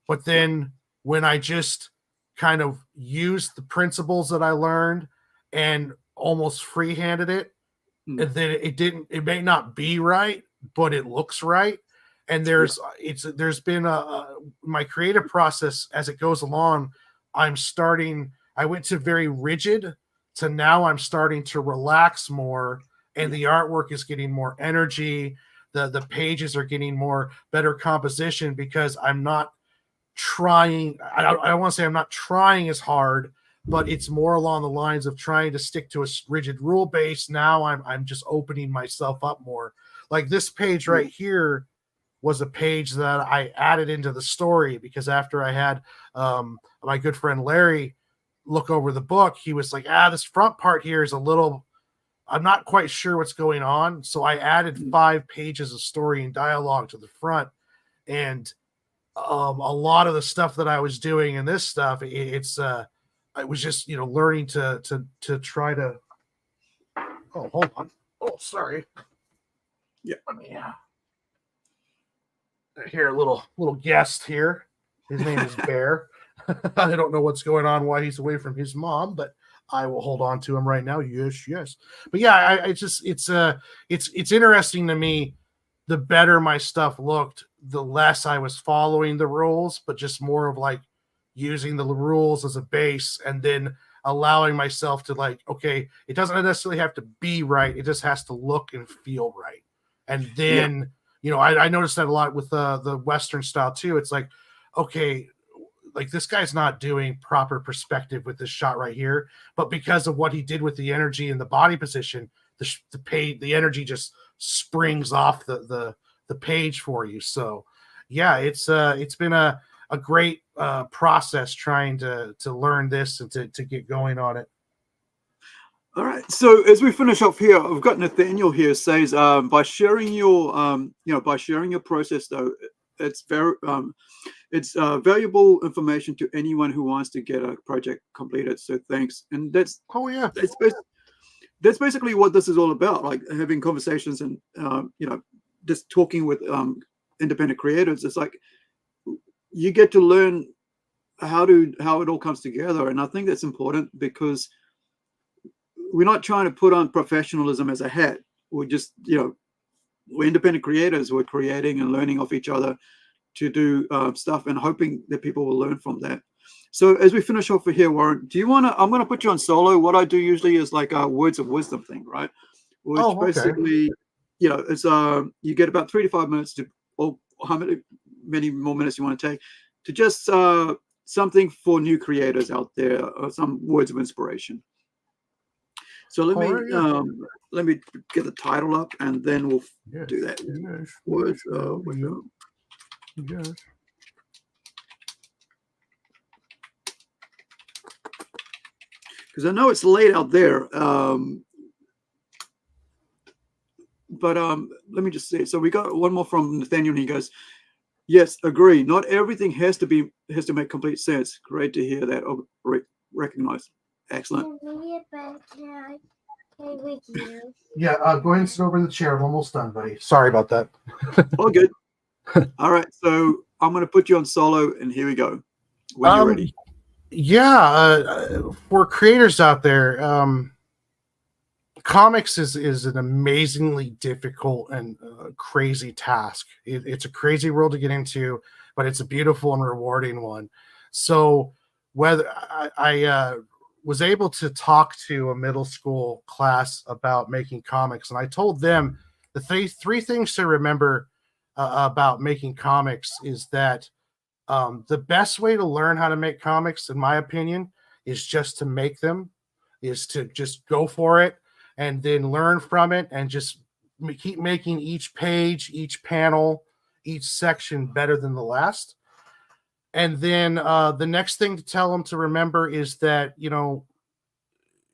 But then when I just kind of used the principles that I learned and almost free-handed it, and then it may not be right, but it looks right. And there's been my creative process as it goes along. I went to very rigid to now I'm starting to relax more, and the artwork is getting more energy. The pages are getting better composition because I'm not trying. I don't want to say I'm not trying as hard, but it's more along the lines of trying to stick to a rigid rule base. Now I'm just opening myself up more. Like this page right here was a page that I added into the story because after I had my good friend Larry look over the book, he was like, this front part here is a little, I'm not quite sure what's going on. So I added 5 pages of story and dialogue to the front. And a lot of the stuff that I was doing in this stuff, I was just, learning to try to, oh, hold on. Oh, sorry. Yeah. Let me hear a little guest here. His name is Bear. I don't know what's going on, why he's away from his mom, but I will hold on to him right now. Yes. But yeah, it's interesting to me. The better my stuff looked, the less I was following the rules, but just more of like using the rules as a base and then allowing myself to like, okay, it doesn't necessarily have to be right. It just has to look and feel right. And then, I noticed that a lot with the Western style too. It's like, okay, like this guy's not doing proper perspective with this shot right here, but because of what he did with the energy and the body position, the energy just springs off the page for you. So yeah, it's been a great process trying to learn this and to get going on it. All right. So as we finish off here, I've got Nathaniel here says by sharing your by sharing your process though, it's very it's valuable information to anyone who wants to get a project completed. So thanks. And that's basically what this is all about, like having conversations and just talking with independent creators. It's like you get to learn how it all comes together, and I think that's important because we're not trying to put on professionalism as a hat. We're just we're independent creators. We're creating and learning off each other to do stuff and hoping that people will learn from that. So as we finish off here, Warren, do you want to? I'm going to put you on solo. What I do usually is like a words of wisdom thing, right? Which basically, it's you get about 3 to 5 minutes to, or how many more minutes you want to take to just something for new creators out there, or some words of inspiration. So let me get the title up, and then we'll do that. Yes, words of wisdom. Yes. Because I know it's late out there, but let me just say. So we got one more from Nathaniel, and he goes, "Yes, agree. Not everything has to make complete sense. Great to hear that. Recognize. Excellent." Yeah, go ahead and sit over in the chair. I'm almost done, buddy. Sorry about that. All good. All right, so I'm going to put you on solo, and here we go. When you're ready. Yeah, for creators out there, comics is an amazingly difficult and crazy task. It's a crazy world to get into, but it's a beautiful and rewarding one. So whether I was able to talk to a middle school class about making comics, and I told them the three things to remember about making comics is that the best way to learn how to make comics, in my opinion, is just to make them, is to just go for it and then learn from it and just keep making each page, each panel, each section better than the last. And then the next thing to tell them to remember is that,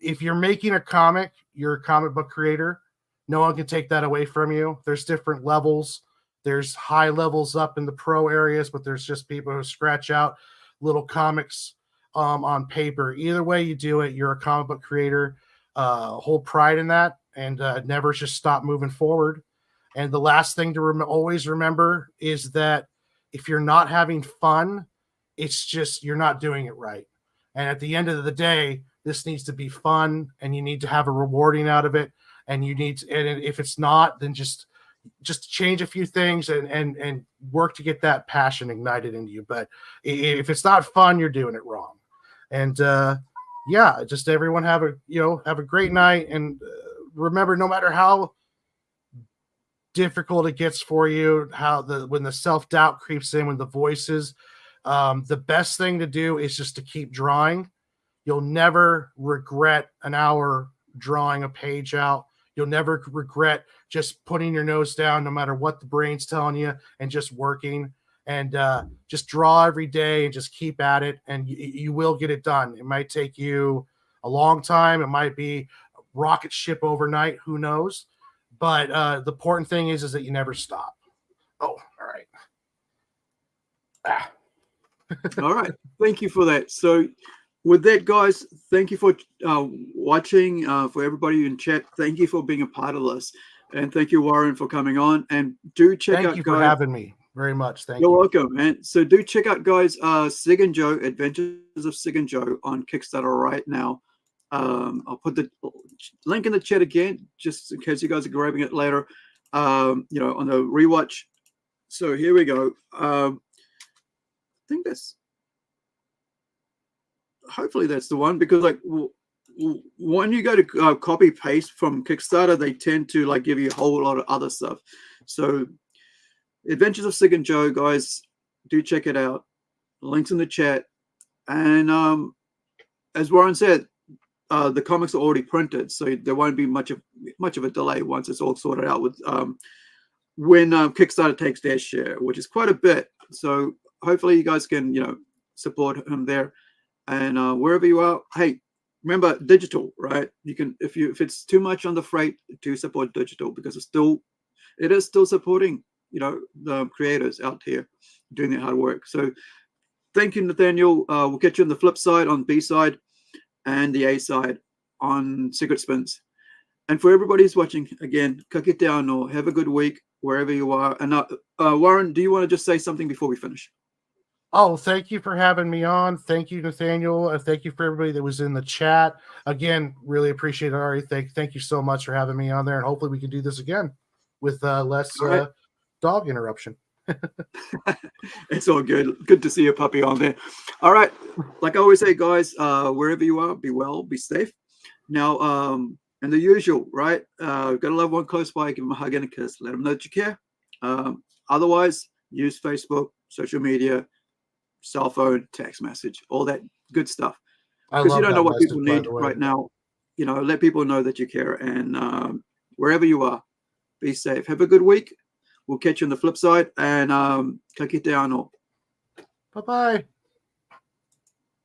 if you're making a comic, you're a comic book creator. No one can take that away from you. There's different levels. There's high levels up in the pro areas, but there's just people who scratch out little comics on paper. Either way you do it, you're a comic book creator. Hold pride in that, and never just stop moving forward. And the last thing to always remember is that if you're not having fun, it's just you're not doing it right. And at the end of the day, this needs to be fun, and you need to have a rewarding out of it. And you need to, and if it's not, then just change a few things and work to get that passion ignited into you. But if it's not fun, you're doing it wrong. And just everyone have a great night. And remember, no matter how difficult it gets for you, when the self-doubt creeps in, when the voices, the best thing to do is just to keep drawing. You'll never regret an hour drawing a page out. You'll never regret just putting your nose down, no matter what the brain's telling you, and just working. And just draw every day and just keep at it, and you will get it done. It might take you a long time. It might be a rocket ship overnight. Who knows? But the important thing is that you never stop. Oh, all right. All right. Thank you for that. So with that, guys, thank you for watching. For everybody in chat, thank you for being a part of this. And thank you, Warren, for coming on. And do check out, thank you for having me very much. Thank you. You're welcome, man. So do check out, guys, Sig and Joe, Adventures of Sig and Joe on Kickstarter right now. I'll put the link in the chat again, just in case you guys are grabbing it later, on the rewatch. So here we go. I think hopefully that's the one, because when you go to copy paste from Kickstarter, they tend to give you a whole lot of other stuff. So Adventures of Sig and Joe, guys, do check it out. Links in the chat. And as Warren said, the comics are already printed, so there won't be much of much of a delay once it's all sorted out with when Kickstarter takes their share, which is quite a bit. So hopefully you guys can, support him there. And wherever you are, hey, remember digital, right? You can, if it's too much on the freight, to support digital, because it is still supporting, the creators out here doing their hard work. So thank you, Nathaniel. We'll get you on the flip side on B side and the A side on Secret Spins. And for everybody who's watching, again, cook it down or have a good week wherever you are. And Warren, do you want to just say something before we finish? Oh, thank you for having me on. Thank you, Nathaniel. And thank you for everybody that was in the chat. Again, really appreciate it, Ari. Thank you so much for having me on there. And hopefully we can do this again with less dog interruption. It's all good. Good to see a puppy on there. All right. Like I always say, guys, wherever you are, be well, be safe. Now, and the usual, right? Got a loved one close by, give them a hug and a kiss. Let them know that you care. Otherwise, use Facebook, social media, cell phone, text message, all that good stuff. Because you don't know what people need right now. Let people know that you care. And wherever you are, be safe. Have a good week. We'll catch you on the flip side, and click it down. Or bye-bye.